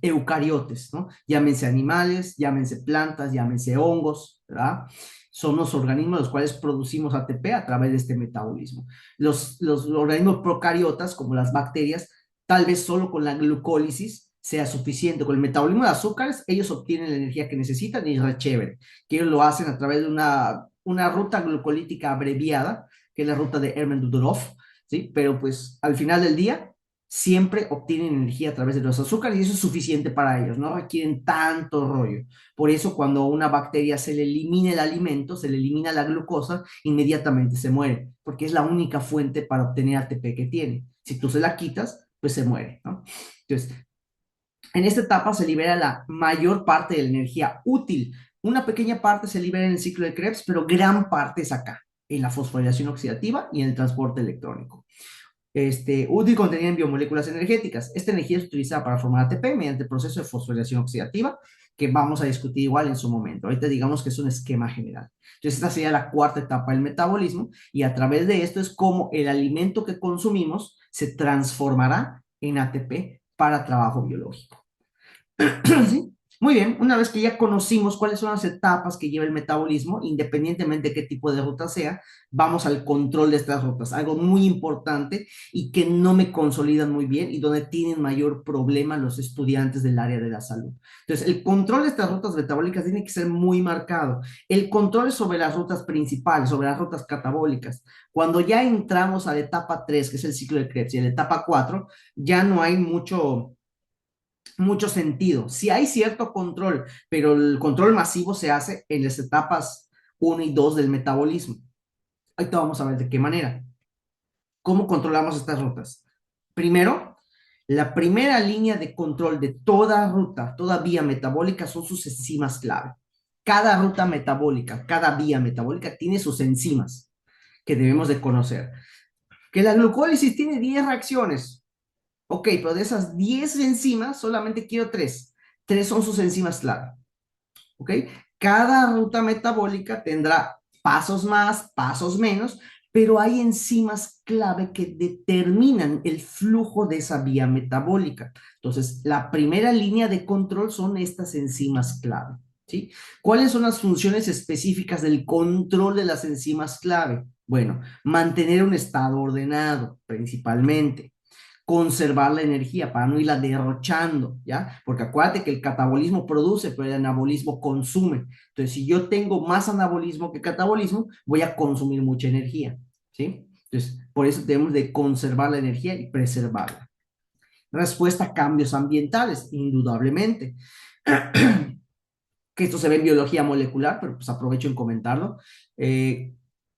eucariotes, ¿no? Llámense animales, llámense plantas, llámense hongos, ¿verdad? Son los organismos los cuales producimos ATP a través de este metabolismo. Los organismos procariotas, como las bacterias, tal vez solo con la glucólisis sea suficiente. Con el metabolismo de azúcares, ellos obtienen la energía que necesitan y es chévere, que ellos lo hacen a través de una ruta glucolítica abreviada, que es la ruta de Hermann-Dudorov, ¿sí? Pero pues al final del día, siempre obtienen energía a través de los azúcares y eso es suficiente para ellos, no requieren tanto rollo. Por eso cuando a una bacteria se le elimina el alimento, se le elimina la glucosa, inmediatamente se muere, porque es la única fuente para obtener ATP que tiene. Si tú se la quitas, pues se muere, ¿no? Entonces, En esta etapa se libera la mayor parte de la energía útil. Una pequeña parte se libera en el ciclo de Krebs, pero gran parte es acá, en la fosforilación oxidativa y en el transporte electrónico. Útil contenida en biomoléculas energéticas. Esta energía es utilizada para formar ATP mediante el proceso de fosforilación oxidativa, que vamos a discutir igual en su momento. Ahorita digamos que es un esquema general. Entonces, esta sería la cuarta etapa del metabolismo, y a través de esto es como el alimento que consumimos se transformará en ATP para trabajo biológico. ¿Sí? Muy bien, una vez que ya conocimos cuáles son las etapas que lleva el metabolismo, independientemente de qué tipo de ruta sea, vamos al control de estas rutas, algo muy importante y que no me consolidan muy bien y donde tienen mayor problema los estudiantes del área de la salud. Entonces, el control de estas rutas metabólicas tiene que ser muy marcado. El control es sobre las rutas principales, sobre las rutas catabólicas. Cuando ya entramos a la etapa 3, que es el ciclo de Krebs, y a la etapa 4, ya no hay mucho sentido. Si hay cierto control, pero el control masivo se hace en las etapas uno y 2 del metabolismo. Ahorita vamos a ver de qué manera. ¿Cómo controlamos estas rutas? Primero, la primera línea de control de toda ruta, toda vía metabólica son sus enzimas clave. Cada ruta metabólica, cada vía metabólica tiene sus enzimas que debemos de conocer. Que la glucólisis tiene 10 reacciones. Ok, pero de esas 10 enzimas, solamente quiero 3. 3 son sus enzimas clave. ¿Ok? Cada ruta metabólica tendrá pasos más, pasos menos, pero hay enzimas clave que determinan el flujo de esa vía metabólica. Entonces, la primera línea de control son estas enzimas clave. ¿Sí? ¿Cuáles son las funciones específicas del control de las enzimas clave? Bueno, mantener un estado ordenado, principalmente conservar la energía para no irla derrochando, ¿ya? Porque acuérdate que el catabolismo produce, pero el anabolismo consume. Entonces, si yo tengo más anabolismo que catabolismo, voy a consumir mucha energía, ¿sí? Entonces, por eso debemos de conservar la energía y preservarla. Respuesta a cambios ambientales, indudablemente. Que esto se ve en biología molecular, pero pues aprovecho en comentarlo. Eh,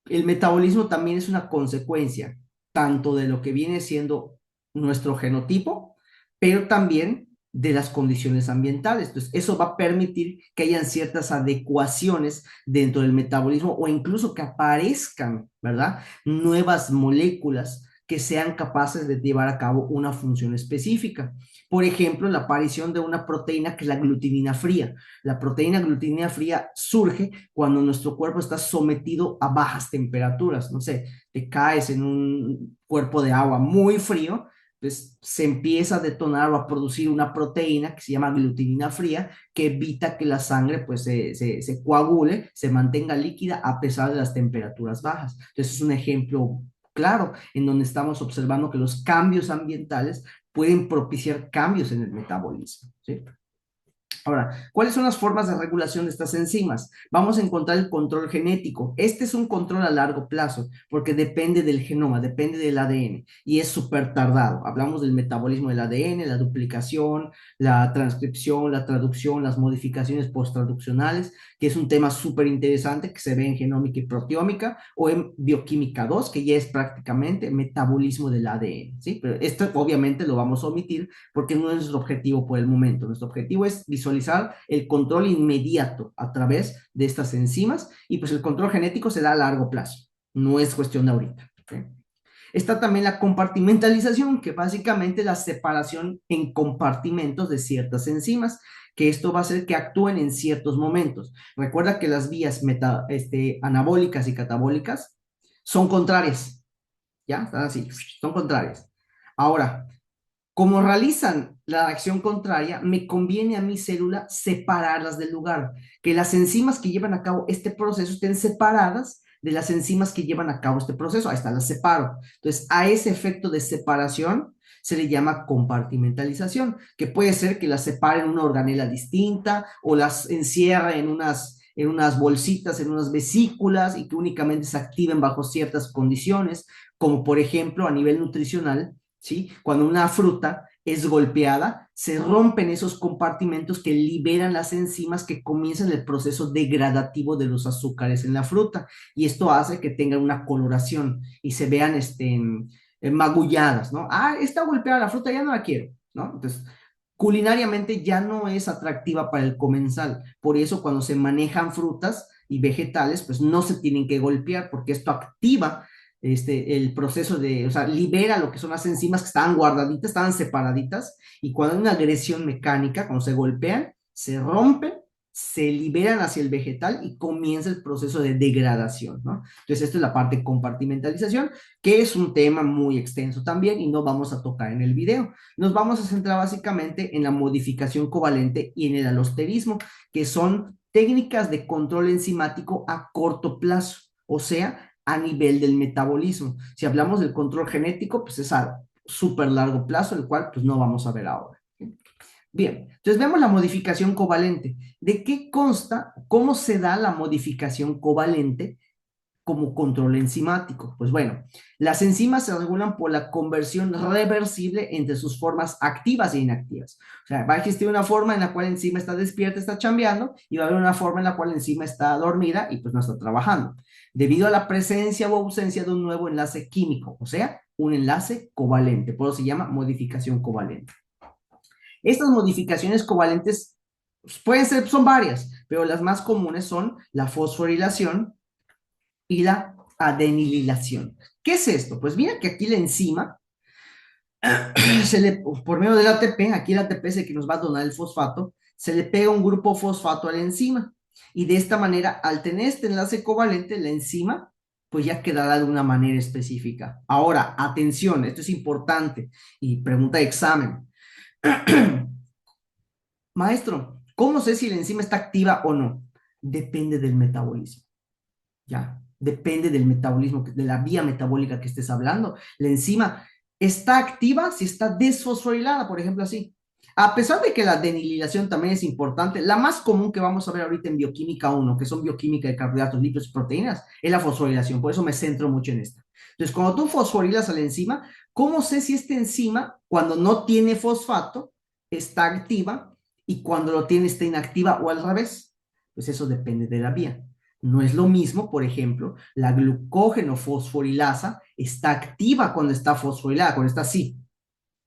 el metabolismo también es una consecuencia tanto de lo que viene siendo nuestro genotipo, pero también de las condiciones ambientales. Entonces, eso va a permitir que hayan ciertas adecuaciones dentro del metabolismo o incluso que aparezcan, ¿verdad? Nuevas moléculas que sean capaces de llevar a cabo una función específica. Por ejemplo, la aparición de una proteína que es la glutinina fría. La proteína glutinina fría surge cuando nuestro cuerpo está sometido a bajas temperaturas. No sé, te caes en un cuerpo de agua muy frío, pues se empieza a detonar o a producir una proteína que se llama glutinina fría, que evita que la sangre pues se coagule, se mantenga líquida a pesar de las temperaturas bajas. Entonces es un ejemplo claro en donde estamos observando que los cambios ambientales pueden propiciar cambios en el metabolismo, ¿sí? Ahora, ¿cuáles son las formas de regulación de estas enzimas? Vamos a encontrar el control genético. Este es un control a largo plazo porque depende del genoma, depende del ADN y es súper tardado. Hablamos del metabolismo del ADN, la duplicación, la transcripción, la traducción, las modificaciones posttraduccionales, que es un tema súper interesante que se ve en genómica y proteómica o en bioquímica 2, que ya es prácticamente metabolismo del ADN, ¿sí? Pero esto obviamente lo vamos a omitir porque no es nuestro objetivo por el momento. Nuestro objetivo es visualizar el control inmediato a través de estas enzimas y pues el control genético se da a largo plazo, no es cuestión de ahorita. ¿Okay? Está también la compartimentalización, que básicamente es la separación en compartimentos de ciertas enzimas, que esto va a hacer que actúen en ciertos momentos. Recuerda que las vías anabólicas y catabólicas son contrarias, ¿ya? Están así, son contrarias. Ahora, como realizan la acción contraria, me conviene a mi célula separarlas del lugar, que las enzimas que llevan a cabo este proceso estén separadas de las enzimas que llevan a cabo este proceso. Ahí está, las separo. Entonces, a ese efecto de separación se le llama compartimentalización, que puede ser que las separe en una organela distinta o las encierre en unas bolsitas, en unas vesículas y que únicamente se activen bajo ciertas condiciones, como por ejemplo a nivel nutricional. ¿Sí? Cuando una fruta es golpeada, se rompen esos compartimentos que liberan las enzimas que comienzan el proceso degradativo de los azúcares en la fruta. Y esto hace que tengan una coloración y se vean magulladas, ¿no? Ah, está golpeada la fruta, ya no la quiero, ¿no? Entonces, Culinariamente ya no es atractiva para el comensal. Por eso cuando se manejan frutas y vegetales, pues no se tienen que golpear porque esto activa el proceso de, o sea, libera lo que son las enzimas que estaban guardaditas, estaban separaditas, y cuando hay una agresión mecánica, cuando se golpean, se rompen, se liberan hacia el vegetal y comienza el proceso de degradación, ¿no? Entonces, esto es la parte de compartimentalización, que es un tema muy extenso también y no vamos a tocar en el video. Nos vamos a centrar básicamente en la modificación covalente y en el alosterismo, que son técnicas de control enzimático a corto plazo, o sea, a nivel del metabolismo. Si hablamos del control genético, pues es a súper largo plazo, el cual pues no vamos a ver ahora. Bien, entonces vemos la modificación covalente. ¿De qué consta? ¿Cómo se da la modificación covalente como control enzimático? Pues bueno, las enzimas se regulan por la conversión reversible entre sus formas activas e inactivas. O sea, va a existir una forma en la cual la enzima está despierta, está chambeando, y va a haber una forma en la cual la enzima está dormida y pues no está trabajando, debido a la presencia o ausencia de un nuevo enlace químico, o sea, un enlace covalente. Por eso se llama modificación covalente. Estas modificaciones covalentes pues, pueden ser, son varias, pero las más comunes son la fosforilación y la adenililación. ¿Qué es esto? Pues mira que aquí la enzima, por medio del ATP, aquí el ATP es el que nos va a donar el fosfato, se le pega un grupo fosfato a la enzima. Y de esta manera, al tener este enlace covalente, la enzima, pues ya quedará de una manera específica. Ahora, atención, esto es importante y pregunta de examen. Maestro, ¿cómo sé si la enzima está activa o no? Depende del metabolismo. Ya, depende del metabolismo, de la vía metabólica que estés hablando. La enzima está activa si está desfosforilada, por ejemplo, así. A pesar de que la denililación también es importante, la más común que vamos a ver ahorita en bioquímica 1, que son bioquímica de carbohidratos, lípidos y proteínas, es la fosforilación. Por eso me centro mucho en esta. Entonces, cuando tú fosforilas a la enzima, ¿cómo sé si esta enzima, cuando no tiene fosfato, está activa y cuando lo tiene está inactiva o al revés? Pues eso depende de la vía. No es lo mismo, por ejemplo, la glucógeno fosforilasa está activa cuando está fosforilada, cuando está así,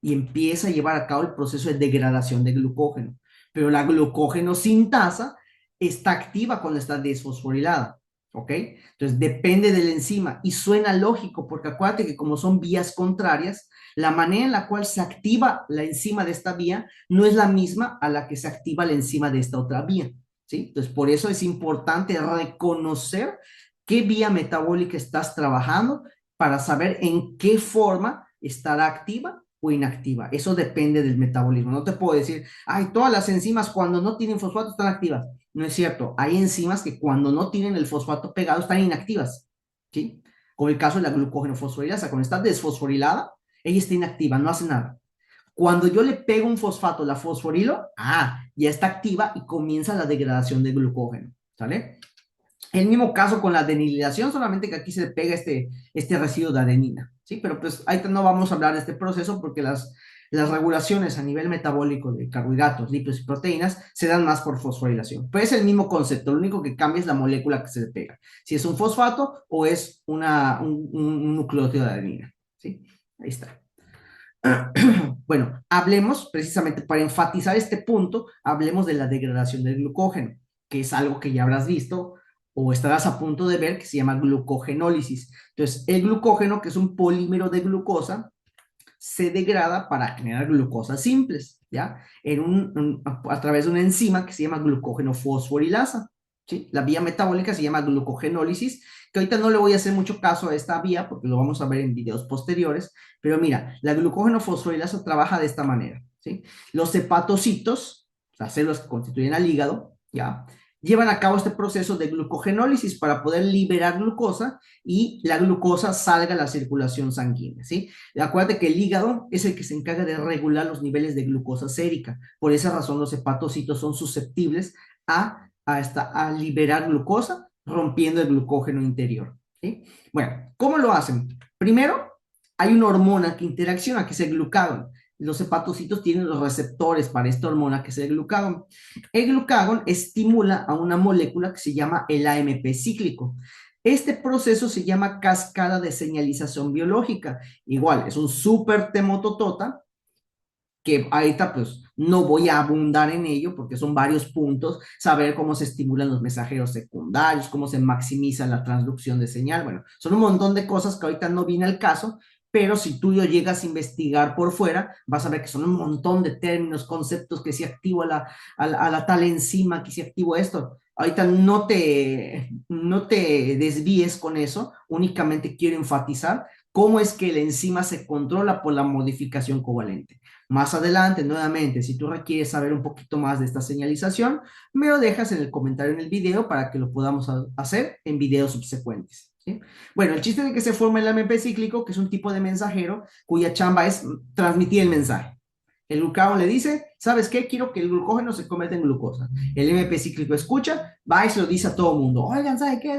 y empieza a llevar a cabo el proceso de degradación de glucógeno. Pero la glucógeno sintasa está activa cuando está desfosforilada, ¿ok? Entonces depende de la enzima y suena lógico porque acuérdate que como son vías contrarias, la manera en la cual se activa la enzima de esta vía no es la misma a la que se activa la enzima de esta otra vía. ¿Sí? Entonces, por eso es importante reconocer qué vía metabólica estás trabajando para saber en qué forma estará activa o inactiva. Eso depende del metabolismo. No te puedo decir, ay, todas las enzimas cuando no tienen fosfato están activas. No es cierto. Hay enzimas que cuando no tienen el fosfato pegado están inactivas. ¿Sí? Como el caso de la glucógeno fosforilasa. Cuando está desfosforilada, ella está inactiva, no hace nada. Cuando yo le pego un fosfato, la fosforilo, ya está activa y comienza la degradación de glucógeno, ¿sale? El mismo caso con la adenilización, solamente que aquí se le pega este residuo de adenina, ¿sí? Pero pues ahí no vamos a hablar de este proceso porque las regulaciones a nivel metabólico de carbohidratos, lípidos y proteínas se dan más por fosforilación. Pero es el mismo concepto, lo único que cambia es la molécula que se le pega. Si es un fosfato o es un nucleótido de adenina, ¿sí? Ahí está. Bueno, hablemos precisamente para enfatizar este punto, hablemos de la degradación del glucógeno, que es algo que ya habrás visto o estarás a punto de ver, que se llama glucogenólisis. Entonces, el glucógeno, que es un polímero de glucosa, se degrada para generar glucosas simples, ¿ya? A través de una enzima que se llama glucógeno fosforilasa, ¿sí? La vía metabólica se llama glucogenólisis, que ahorita no le voy a hacer mucho caso a esta vía porque lo vamos a ver en videos posteriores, pero mira, la glucógeno fosforilasa trabaja de esta manera, ¿sí? Los hepatocitos, las células que constituyen al hígado, ¿ya? Llevan a cabo este proceso de glucogenólisis para poder liberar glucosa y la glucosa salga a la circulación sanguínea, ¿sí? Acuérdate que el hígado es el que se encarga de regular los niveles de glucosa sérica. Por esa razón los hepatocitos son susceptibles a liberar glucosa rompiendo el glucógeno interior, ¿sí? Bueno, ¿cómo lo hacen? Primero, hay una hormona que interacciona, que es el glucagón. Los hepatocitos tienen los receptores para esta hormona que es el glucagón. El glucagón estimula a una molécula que se llama el AMP cíclico. Este proceso se llama cascada de señalización biológica. Igual, es un súper temototota, que ahorita pues no voy a abundar en ello porque son varios puntos, saber cómo se estimulan los mensajeros secundarios, cómo se maximiza la transducción de señal, bueno, son un montón de cosas que ahorita no viene al caso, pero si tú lo llegas a investigar por fuera, vas a ver que son un montón de términos, conceptos, que si activo a la tal enzima, que si activo esto. Ahorita no te desvíes con eso, únicamente quiero enfatizar cómo es que la enzima se controla por la modificación covalente. Más adelante, nuevamente, si tú requieres saber un poquito más de esta señalización, me lo dejas en el comentario en el video para que lo podamos hacer en videos subsecuentes. ¿Sí? Bueno, el chiste de que se forma el AMP cíclico, que es un tipo de mensajero cuya chamba es transmitir el mensaje. El glucagón le dice, ¿sabes qué? Quiero que el glucógeno se convierta en glucosa. El MP cíclico escucha, va y se lo dice a todo el mundo. Oigan, ¿sabe qué?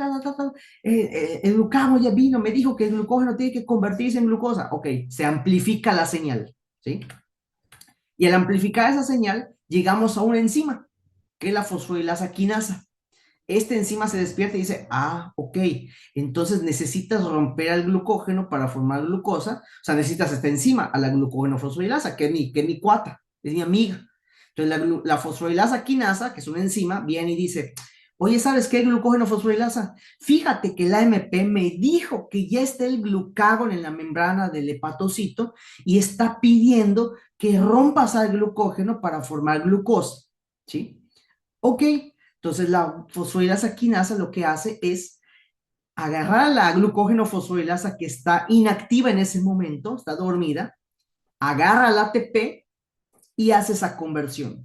El glucagón ya vino, me dijo que el glucógeno tiene que convertirse en glucosa. Ok, se amplifica la señal, ¿sí? Y al amplificar esa señal, llegamos a una enzima, que es la fosforilasa quinasa. Esta enzima se despierta y dice, ok, entonces necesitas romper al glucógeno para formar glucosa, o sea, necesitas esta enzima, a la glucógeno fosforilasa, que es mi cuata, es mi amiga. Entonces, la fosforilasa quinasa, que es una enzima, viene y dice, oye, ¿sabes qué es glucógeno fosforilasa? Fíjate que la AMP me dijo que ya está el glucagón en la membrana del hepatocito y está pidiendo que rompas al glucógeno para formar glucosa, ¿sí? Ok, entonces la fosforilasa quinasa lo que hace es agarrar la glucógeno fosforilasa que está inactiva en ese momento, está dormida, agarra el ATP y hace esa conversión,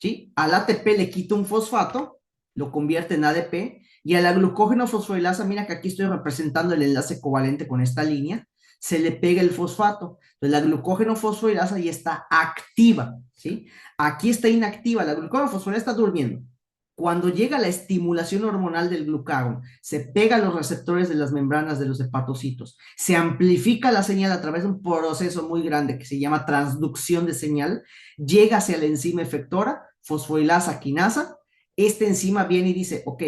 ¿sí? Al ATP le quita un fosfato, lo convierte en ADP, y a la glucógeno fosforilasa, mira que aquí estoy representando el enlace covalente con esta línea, se le pega el fosfato. Entonces la glucógeno fosforilasa ya está activa, ¿sí? Aquí está inactiva, la glucógeno fosforilasa está durmiendo. Cuando llega la estimulación hormonal del glucagón, se pega a los receptores de las membranas de los hepatocitos, se amplifica la señal a través de un proceso muy grande que se llama transducción de señal, llega hacia la enzima efectora, fosforilasa quinasa, esta enzima viene y dice, ok,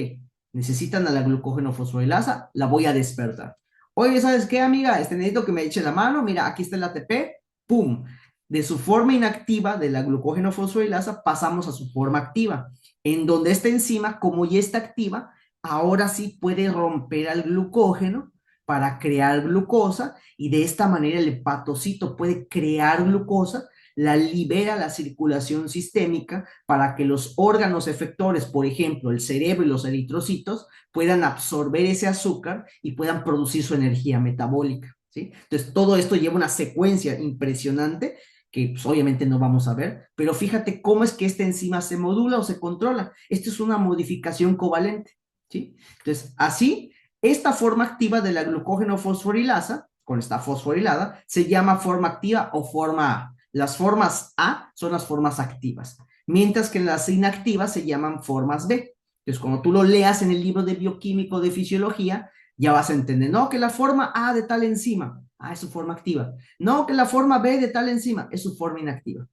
necesitan a la glucógeno fosforilasa, la voy a despertar. Oye, ¿sabes qué, amiga? Necesito que me eche la mano, mira, aquí está el ATP, ¡pum! De su forma inactiva de la glucógeno fosforilasa pasamos a su forma activa, en donde esta enzima, como ya está activa, ahora sí puede romper al glucógeno para crear glucosa y de esta manera el hepatocito puede crear glucosa, la libera a la circulación sistémica para que los órganos efectores, por ejemplo, el cerebro y los eritrocitos, puedan absorber ese azúcar y puedan producir su energía metabólica, ¿sí? Entonces, todo esto lleva una secuencia impresionante que pues, obviamente no vamos a ver, pero fíjate cómo es que esta enzima se modula o se controla. Esto es una modificación covalente, ¿sí? Entonces, así, esta forma activa de la glucógeno fosforilasa, con esta fosforilada, se llama forma activa o forma A. Las formas A son las formas activas, mientras que las inactivas se llaman formas B. Entonces, cuando tú lo leas en el libro de bioquímico de fisiología, ya vas a entender, no, que la forma A de tal enzima, es su forma activa. No, que la forma B de tal enzima es su forma inactiva.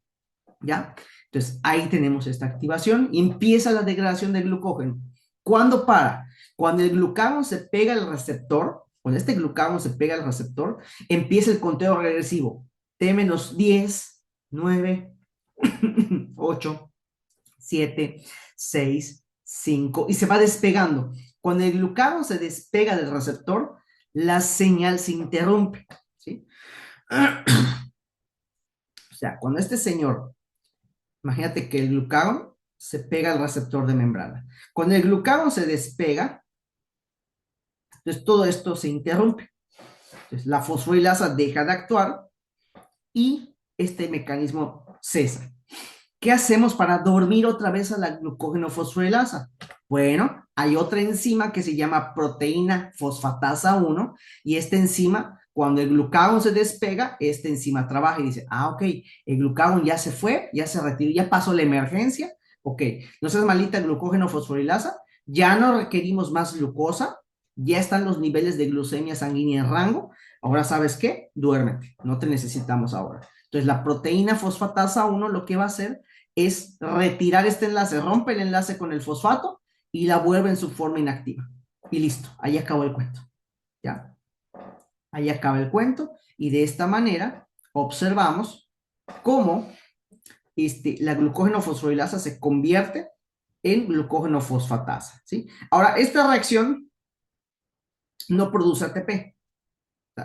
¿Ya? Entonces, ahí tenemos esta activación y empieza la degradación del glucógeno. ¿Cuándo para? Cuando el glucagón se pega al receptor, cuando este glucagón se pega al receptor, empieza el conteo regresivo. T-10, 9, 8, 7, 6, 5, y se va despegando. Cuando el glucagón se despega del receptor, la señal se interrumpe, ¿sí? O sea, cuando este señor, imagínate que el glucagón se pega al receptor de membrana. Cuando el glucagón se despega, entonces todo esto se interrumpe. Entonces la fosforilasa deja de actuar y este mecanismo cesa. ¿Qué hacemos para dormir otra vez a la glucógeno fosforilasa? Bueno, hay otra enzima que se llama proteína fosfatasa 1 y esta enzima, cuando el glucagón se despega, esta enzima trabaja y dice, ok, el glucagón ya se fue, ya se retiró, ya pasó la emergencia, ok, no seas malita glucógeno fosforilasa, ya no requerimos más glucosa, ya están los niveles de glucemia sanguínea en rango, ahora sabes qué, duérmete, no te necesitamos ahora. Entonces la proteína fosfatasa 1 lo que va a hacer es retirar este enlace, rompe el enlace con el fosfato y la vuelve en su forma inactiva. Y listo, ahí acabó el cuento. ¿Ya? Ahí acaba el cuento y de esta manera observamos cómo la glucógeno fosforilasa se convierte en glucógeno fosfatasa, ¿sí? Ahora, esta reacción no produce ATP.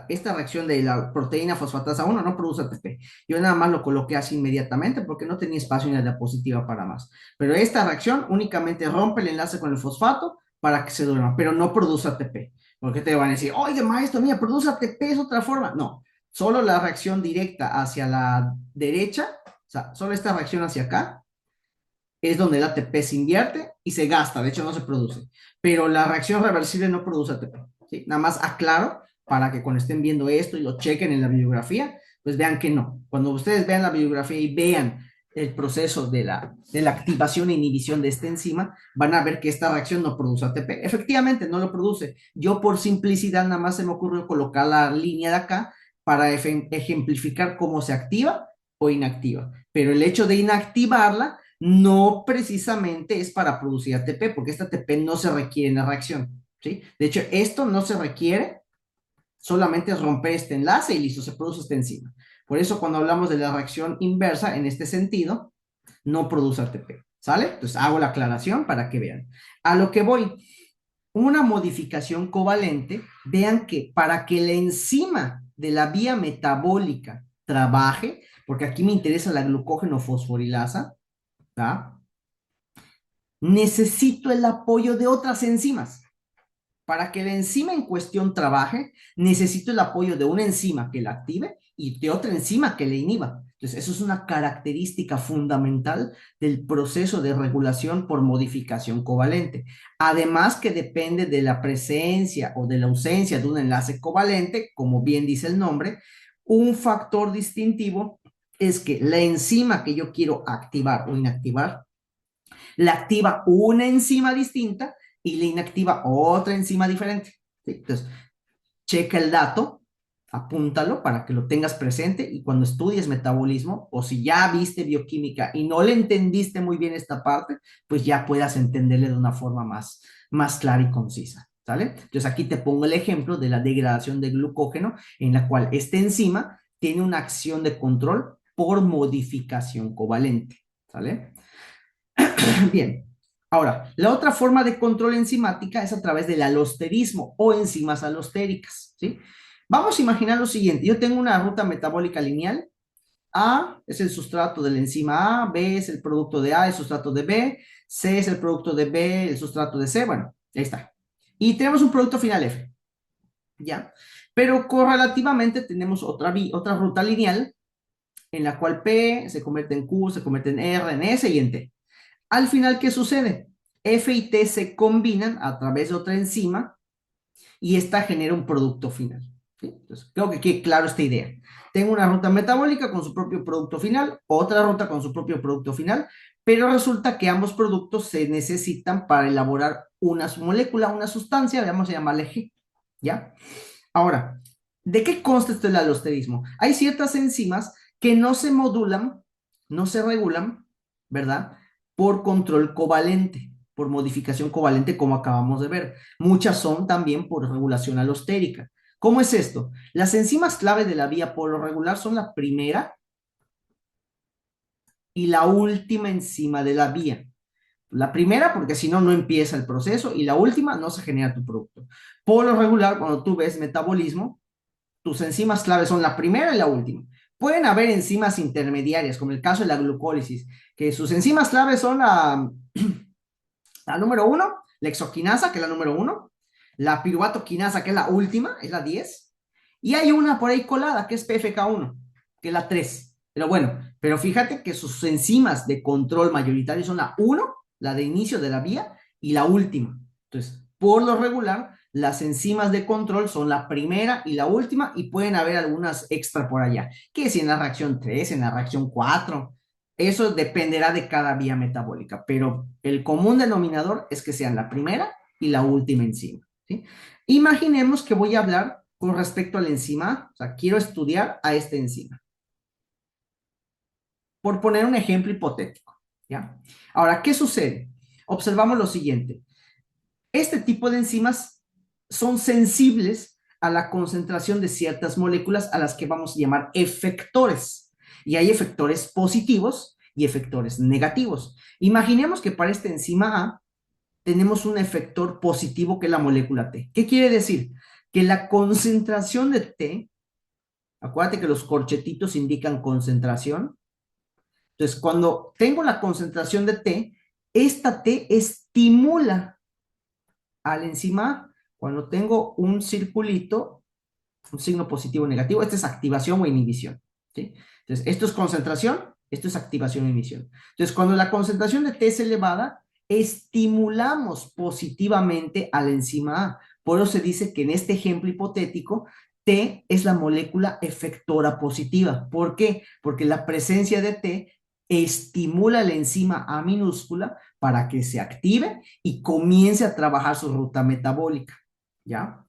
Esta reacción de la proteína fosfatasa 1 no produce ATP. Yo nada más lo coloqué así inmediatamente porque no tenía espacio en la diapositiva para más. Pero esta reacción únicamente rompe el enlace con el fosfato para que se duerma, pero no produce ATP. Porque te van a decir, oye, maestro, mira, produce ATP, es otra forma. No, solo la reacción directa hacia la derecha, o sea, solo esta reacción hacia acá, es donde el ATP se invierte y se gasta, de hecho no se produce. Pero la reacción reversible no produce ATP, ¿sí? Nada más aclaro para que cuando estén viendo esto y lo chequen en la bibliografía, pues vean que no. Cuando ustedes vean la bibliografía y vean el proceso de la activación e inhibición de esta enzima, van a ver que esta reacción no produce ATP. Efectivamente, no lo produce. Yo por simplicidad nada más se me ocurrió colocar la línea de acá para ejemplificar cómo se activa o inactiva. Pero el hecho de inactivarla no precisamente es para producir ATP, porque esta ATP no se requiere en la reacción, ¿sí? De hecho, esto no se requiere, solamente es romper este enlace y listo, se produce esta enzima. Por eso cuando hablamos de la reacción inversa, en este sentido, no produce ATP, ¿sale? Entonces hago la aclaración para que vean. A lo que voy, una modificación covalente, vean que para que la enzima de la vía metabólica trabaje, porque aquí me interesa la glucógeno fosforilasa, ¿tá? Necesito el apoyo de otras enzimas. Para que la enzima en cuestión trabaje, necesito el apoyo de una enzima que la active y de otra enzima que la inhiba. Entonces, eso es una característica fundamental del proceso de regulación por modificación covalente. Además que depende de la presencia o de la ausencia de un enlace covalente, como bien dice el nombre, un factor distintivo es que la enzima que yo quiero activar o inactivar la activa una enzima distinta y la inactiva otra enzima diferente. ¿Sí? Entonces, checa el dato, apúntalo para que lo tengas presente y cuando estudies metabolismo o si ya viste bioquímica y no le entendiste muy bien esta parte, pues ya puedas entenderle de una forma más clara y concisa. ¿Sale? Entonces aquí te pongo el ejemplo de la degradación de glucógeno en la cual esta enzima tiene una acción de control por modificación covalente. ¿Sale? Bien. Ahora, la otra forma de control enzimática es a través del alosterismo o enzimas alostéricas, ¿sí? Vamos a imaginar lo siguiente. Yo tengo una ruta metabólica lineal. A es el sustrato de la enzima A, B es el producto de A, el sustrato de B, C es el producto de B, el sustrato de C. Bueno, ahí está. Y tenemos un producto final F, ¿ya? Pero correlativamente tenemos otra ruta lineal en la cual P se convierte en Q, se convierte en R, en S y en T. Al final, ¿qué sucede? F y T se combinan a través de otra enzima y esta genera un producto final. ¿Sí? Entonces, creo que quede claro esta idea. Tengo una ruta metabólica con su propio producto final, otra ruta con su propio producto final, pero resulta que ambos productos se necesitan para elaborar una molécula, una sustancia, vamos a llamarle G. ¿Ya? Ahora, ¿de qué consta esto del alosterismo? Hay ciertas enzimas que no se modulan, no se regulan, ¿verdad? Por control covalente, por modificación covalente, como acabamos de ver. Muchas son también por regulación alostérica. ¿Cómo es esto? Las enzimas clave de la vía regular son la primera y la última enzima de la vía. La primera, porque si no, no empieza el proceso, y la última, no se genera tu producto. Por lo regular, cuando tú ves metabolismo, tus enzimas claves son la primera y la última. Pueden haber enzimas intermediarias, como el caso de la glucólisis, que sus enzimas claves son la número uno, la exoquinasa, que es la número uno, la piruvato-quinasa, que es la última, es la 10, y hay una por ahí colada, que es PFK1, que es la 3. Pero bueno, pero fíjate que sus enzimas de control mayoritario son la uno, la de inicio de la vía, y la última. Entonces, por lo regular, las enzimas de control son la primera y la última y pueden haber algunas extra por allá, que si en la reacción 3, en la reacción 4, eso dependerá de cada vía metabólica, pero el común denominador es que sean la primera y la última enzima, ¿sí? Imaginemos que voy a hablar con respecto a la enzima, o sea, quiero estudiar a esta enzima, por poner un ejemplo hipotético, ¿ya? Ahora, ¿qué sucede? Observamos lo siguiente. Este tipo de enzimas son sensibles a la concentración de ciertas moléculas a las que vamos a llamar efectores. Y hay efectores positivos y efectores negativos. Imaginemos que para esta enzima A tenemos un efector positivo que es la molécula T. ¿Qué quiere decir? Que la concentración de T, acuérdate que los corchetitos indican concentración. Entonces, cuando tengo la concentración de T, esta T estimula a la enzima A. Cuando tengo un circulito, un signo positivo o negativo, esta es activación o inhibición. ¿Sí? Entonces, esto es concentración, esto es activación o inhibición. Entonces, cuando la concentración de T es elevada, estimulamos positivamente a la enzima A. Por eso se dice que en este ejemplo hipotético, T es la molécula efectora positiva. ¿Por qué? Porque la presencia de T estimula la enzima A minúscula para que se active y comience a trabajar su ruta metabólica. ¿Ya?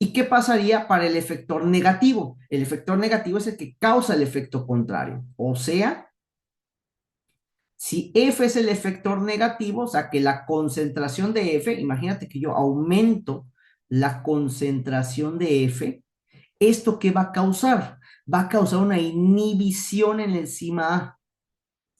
¿Y qué pasaría para el efector negativo? El efector negativo es el que causa el efecto contrario. O sea, si F es el efector negativo, o sea que la concentración de F, imagínate que yo aumento la concentración de F, ¿esto qué va a causar? Va a causar una inhibición en la enzima A.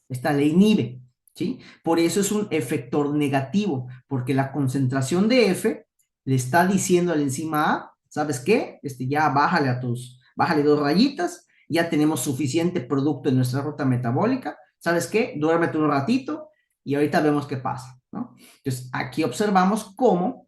Esta le inhibe, ¿sí? Por eso es un efector negativo, porque la concentración de F le está diciendo a la enzima A, ¿sabes qué? Ya bájale 2 rayitas, ya tenemos suficiente producto en nuestra ruta metabólica, ¿sabes qué? Duérmete un ratito y ahorita vemos qué pasa, ¿no? Entonces, aquí observamos cómo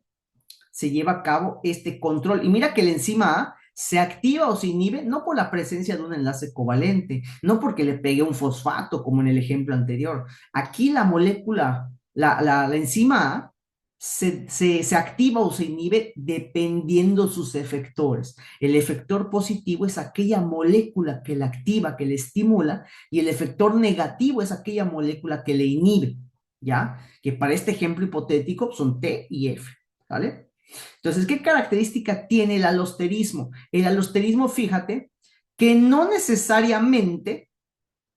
se lleva a cabo este control. Y mira que la enzima A se activa o se inhibe no por la presencia de un enlace covalente, no porque le pegue un fosfato como en el ejemplo anterior. Aquí la molécula, la enzima A, se activa o se inhibe dependiendo sus efectores. El efector positivo es aquella molécula que la activa, que le estimula, y el efector negativo es aquella molécula que le inhibe, ¿ya? Que para este ejemplo hipotético son T y F, ¿vale? Entonces, ¿qué característica tiene el alosterismo? El alosterismo, fíjate, que no necesariamente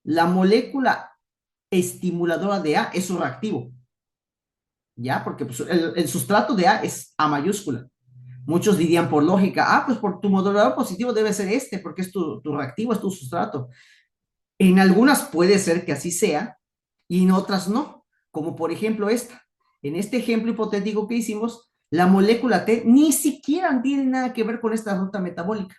la molécula estimuladora de A es su reactivo, ¿ya? Porque pues, el sustrato de A es A mayúscula. Muchos dirían por lógica, pues por tu modulador positivo debe ser este, porque es tu reactivo, es tu sustrato. En algunas puede ser que así sea, y en otras no, como por ejemplo esta. En este ejemplo hipotético que hicimos, la molécula T ni siquiera tiene nada que ver con esta ruta metabólica.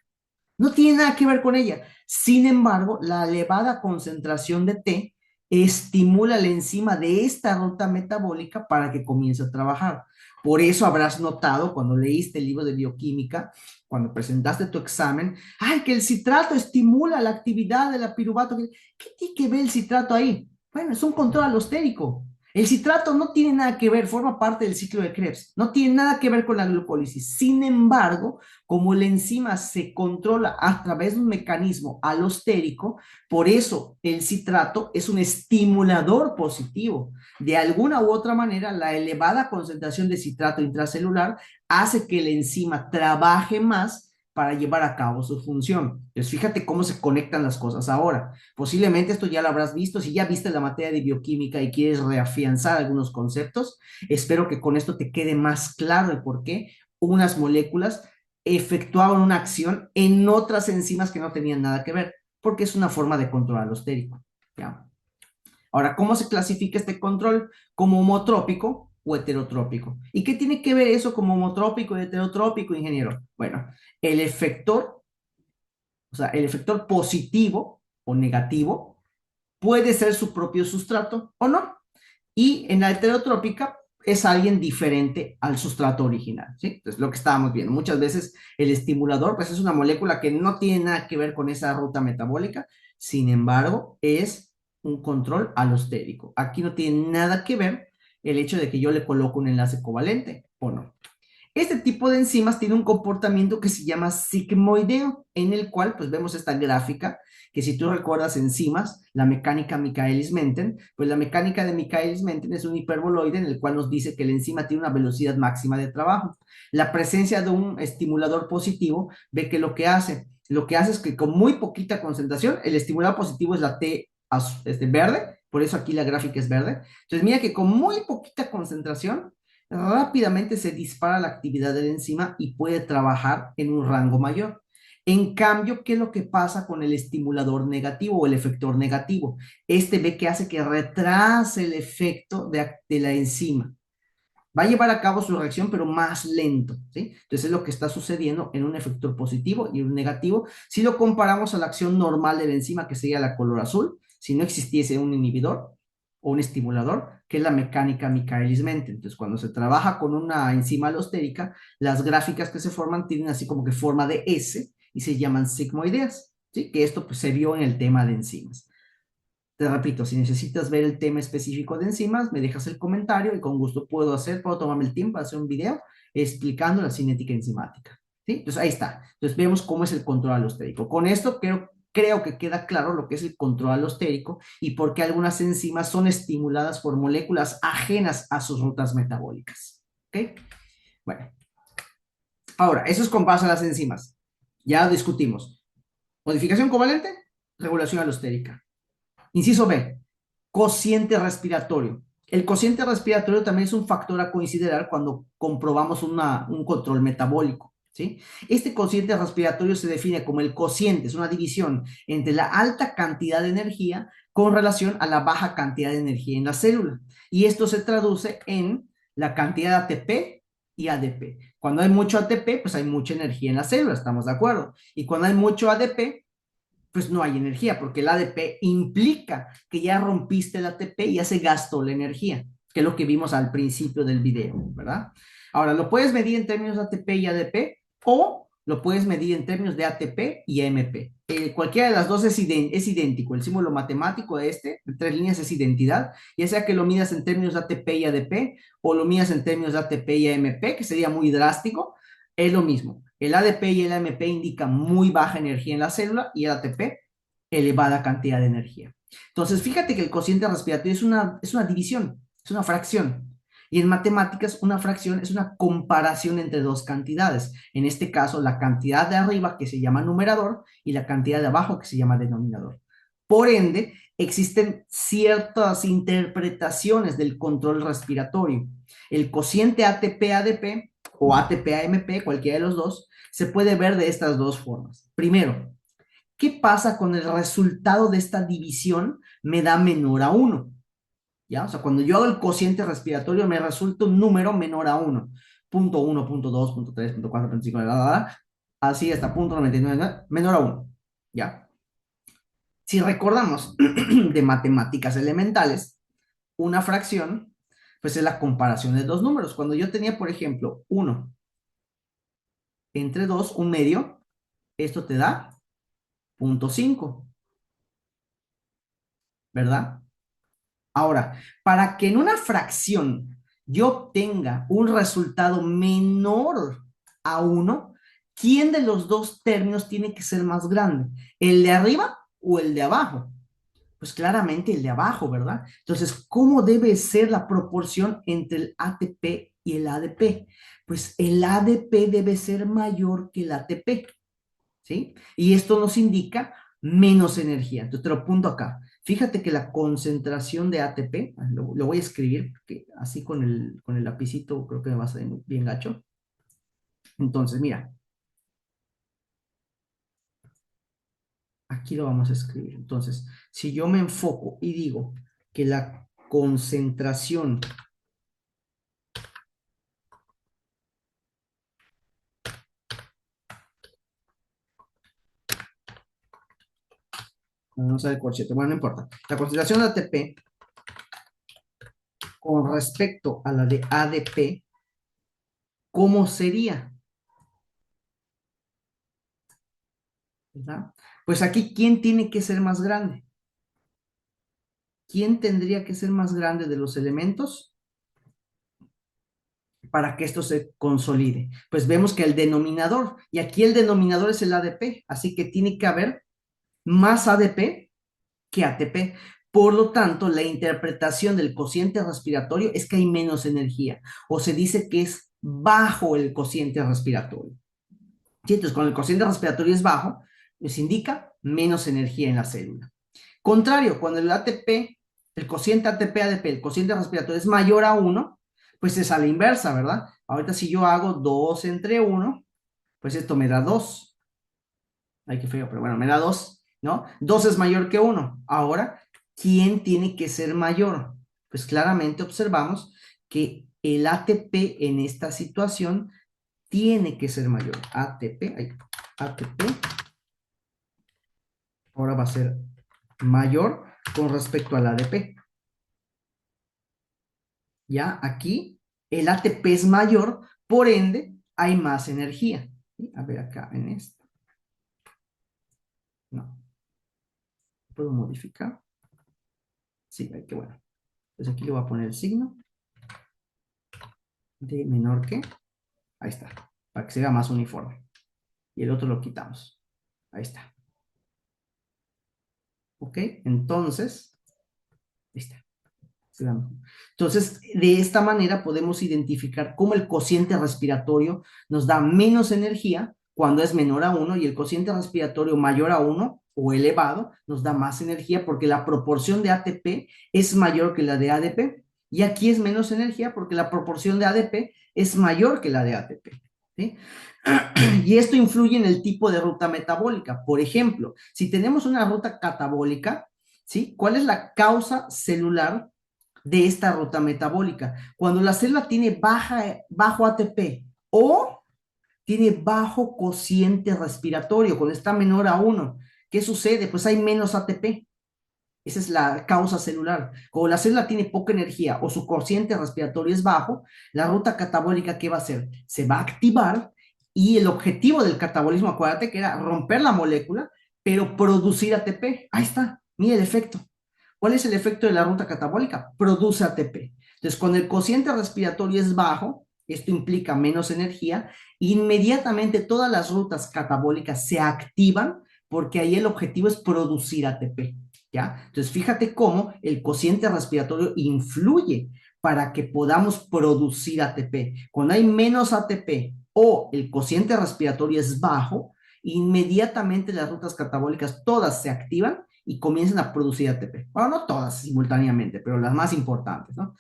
No tiene nada que ver con ella. Sin embargo, la elevada concentración de T estimula la enzima de esta ruta metabólica para que comience a trabajar. Por eso habrás notado cuando leíste el libro de bioquímica, cuando presentaste tu examen, ay, que el citrato estimula la actividad de la piruvato. ¿Qué tiene que ver el citrato ahí? Bueno, es un control alostérico. El citrato no tiene nada que ver, forma parte del ciclo de Krebs, no tiene nada que ver con la glucólisis. Sin embargo, como la enzima se controla a través de un mecanismo alostérico, por eso el citrato es un estimulador positivo. De alguna u otra manera, la elevada concentración de citrato intracelular hace que la enzima trabaje más para llevar a cabo su función. Entonces, fíjate cómo se conectan las cosas ahora. Posiblemente esto ya lo habrás visto, si ya viste la materia de bioquímica y quieres reafianzar algunos conceptos, espero que con esto te quede más claro el por qué unas moléculas efectuaban una acción en otras enzimas que no tenían nada que ver, porque es una forma de control alostérico. ¿Ya? Ahora, ¿cómo se clasifica este control? ¿Como homotrópico o heterotrópico? ¿Y qué tiene que ver eso como homotrópico y heterotrópico, ingeniero? Bueno, el efector, o sea, el efector positivo o negativo puede ser su propio sustrato o no. Y en la heterotrópica es alguien diferente al sustrato original, ¿sí? Entonces, lo que estábamos viendo, muchas veces el estimulador, pues es una molécula que no tiene nada que ver con esa ruta metabólica, sin embargo, es un control alostérico. Aquí no tiene nada que ver el hecho de que yo le coloco un enlace covalente o no. Este tipo de enzimas tiene un comportamiento que se llama sigmoideo, en el cual pues vemos esta gráfica, que si tú recuerdas enzimas, la mecánica Michaelis-Menten, pues la mecánica de Michaelis-Menten es un hiperboloide en el cual nos dice que la enzima tiene una velocidad máxima de trabajo. La presencia de un estimulador positivo, ve que lo que hace es que con muy poquita concentración, el estimulador positivo es la T verde, por eso aquí la gráfica es verde. Entonces mira que con muy poquita concentración, rápidamente se dispara la actividad de la enzima y puede trabajar en un rango mayor. En cambio, ¿qué es lo que pasa con el estimulador negativo o el efector negativo? Este ve que hace que retrase el efecto de la enzima. Va a llevar a cabo su reacción, pero más lento, ¿sí? Entonces es lo que está sucediendo en un efector positivo y un negativo. Si lo comparamos a la acción normal de la enzima, que sería la color azul, si no existiese un inhibidor o un estimulador, que es la mecánica Michaelis-Menten. Entonces, cuando se trabaja con una enzima alostérica, las gráficas que se forman tienen así como que forma de S y se llaman sigmoideas, ¿sí? Que esto pues, se vio en el tema de enzimas. Te repito, si necesitas ver el tema específico de enzimas, me dejas el comentario y con gusto puedo tomarme el tiempo para hacer un video explicando la cinética enzimática. ¿Sí? Entonces ahí está. Entonces vemos cómo es el control alostérico. Con esto creo que queda claro lo que es el control alostérico y por qué algunas enzimas son estimuladas por moléculas ajenas a sus rutas metabólicas. ¿Ok? Bueno, ahora, eso es con base a las enzimas. Ya discutimos. Modificación covalente, regulación alostérica. Inciso B, cociente respiratorio. El cociente respiratorio también es un factor a considerar cuando comprobamos un control metabólico, ¿sí? Este cociente respiratorio se define como el cociente, es una división entre la alta cantidad de energía con relación a la baja cantidad de energía en la célula. Y esto se traduce en la cantidad de ATP y ADP. Cuando hay mucho ATP, pues hay mucha energía en la célula, estamos de acuerdo. Y cuando hay mucho ADP, pues no hay energía, porque el ADP implica que ya rompiste el ATP y ya se gastó la energía, que es lo que vimos al principio del video, ¿verdad? Ahora, lo puedes medir en términos de ATP y ADP o lo puedes medir en términos de ATP y AMP. Cualquiera de las dos es idéntico. El símbolo matemático de de 3 líneas, es identidad, ya sea que lo midas en términos de ATP y ADP o lo midas en términos de ATP y AMP, que sería muy drástico, es lo mismo. El ADP y el AMP indican muy baja energía en la célula y el ATP elevada cantidad de energía. Entonces, fíjate que el cociente respiratorio es una división, es una fracción. Y en matemáticas, una fracción es una comparación entre dos cantidades. En este caso, la cantidad de arriba, que se llama numerador, y la cantidad de abajo, que se llama denominador. Por ende, existen ciertas interpretaciones del control respiratorio. El cociente ATP-ADP o ATP-AMP, cualquiera de los dos, se puede ver de estas dos formas. Primero, ¿qué pasa con el resultado de esta división? Me da menor a 1. ¿Ya? O sea, cuando yo hago el cociente respiratorio me resulta un número menor a 1. Punto 1, punto 2, punto 3, punto 4, punto 5, así hasta punto 99, menor a 1. ¿Ya? Si recordamos de matemáticas elementales, una fracción, pues es la comparación de dos números. Cuando yo tenía, por ejemplo, 1 entre 2, un medio, esto te da punto 5, ¿verdad? Ahora, para que en una fracción yo obtenga un resultado menor a 1, ¿quién de los dos términos tiene que ser más grande? ¿El de arriba o el de abajo? Pues claramente el de abajo, ¿verdad? Entonces, ¿cómo debe ser la proporción entre el ATP y el ADP? Pues el ADP debe ser mayor que el ATP. ¿Sí? Y esto nos indica menos energía. Entonces te lo apunto acá. Fíjate que la concentración de ATP, lo voy a escribir, porque así con el lapicito creo que me va a salir bien gacho. Entonces, mira, aquí lo vamos a escribir. Entonces, si yo me enfoco y digo que la concentración, vamos a ver el corchete, bueno, no importa, la concentración de ATP con respecto a la de ADP, ¿cómo sería? ¿Verdad? Pues aquí, ¿quién tiene que ser más grande? ¿Quién tendría que ser más grande de los elementos para que esto se consolide? Pues vemos que el denominador, y aquí el denominador es el ADP, así que tiene que haber más ADP que ATP. Por lo tanto, la interpretación del cociente respiratorio es que hay menos energía, o se dice que es bajo el cociente respiratorio. ¿Sí? Entonces, cuando el cociente respiratorio es bajo, nos indica menos energía en la célula. Contrario, cuando el ATP, el cociente ATP-ADP, el cociente respiratorio es mayor a 1, pues es a la inversa, ¿verdad? Ahorita si yo hago 2 entre 1, pues esto me da 2. Ay, qué feo, pero bueno, me da 2, ¿no? 2 es mayor que 1. Ahora, ¿quién tiene que ser mayor? Pues claramente observamos que el ATP en esta situación tiene que ser mayor. ATP, ahí, ATP, ahora va a ser mayor con respecto al ADP. Ya aquí el ATP es mayor, por ende hay más energía. A ver acá en esto. No, puedo modificar. Sí, qué bueno. Entonces aquí le voy a poner el signo de menor que. Ahí está, para que se vea más uniforme. Y el otro lo quitamos. Ahí está. ¿Ok? Entonces, ahí está. Entonces, de esta manera podemos identificar cómo el cociente respiratorio nos da menos energía cuando es menor a 1 y el cociente respiratorio mayor a 1 o elevado nos da más energía porque la proporción de ATP es mayor que la de ADP. Y aquí es menos energía porque la proporción de ADP es mayor que la de ATP. ¿Sí? Y esto influye en el tipo de ruta metabólica. Por ejemplo, si tenemos una ruta catabólica, ¿sí? ¿Cuál es la causa celular de esta ruta metabólica? Cuando la célula tiene bajo ATP o tiene bajo cociente respiratorio, cuando está menor a 1, ¿qué sucede? Pues hay menos ATP. Esa es la causa celular. Como la célula tiene poca energía o su cociente respiratorio es bajo, la ruta catabólica, ¿qué va a hacer? Se va a activar y el objetivo del catabolismo, acuérdate que era romper la molécula, pero producir ATP. Ahí está, mira el efecto. ¿Cuál es el efecto de la ruta catabólica? Produce ATP. Entonces, cuando el cociente respiratorio es bajo, esto implica menos energía, inmediatamente todas las rutas catabólicas se activan porque ahí el objetivo es producir ATP. ¿Ya? Entonces, fíjate cómo el cociente respiratorio influye para que podamos producir ATP. Cuando hay menos ATP o el cociente respiratorio es bajo, inmediatamente las rutas catabólicas todas se activan y comienzan a producir ATP. Bueno, no todas simultáneamente, pero las más importantes, ¿no?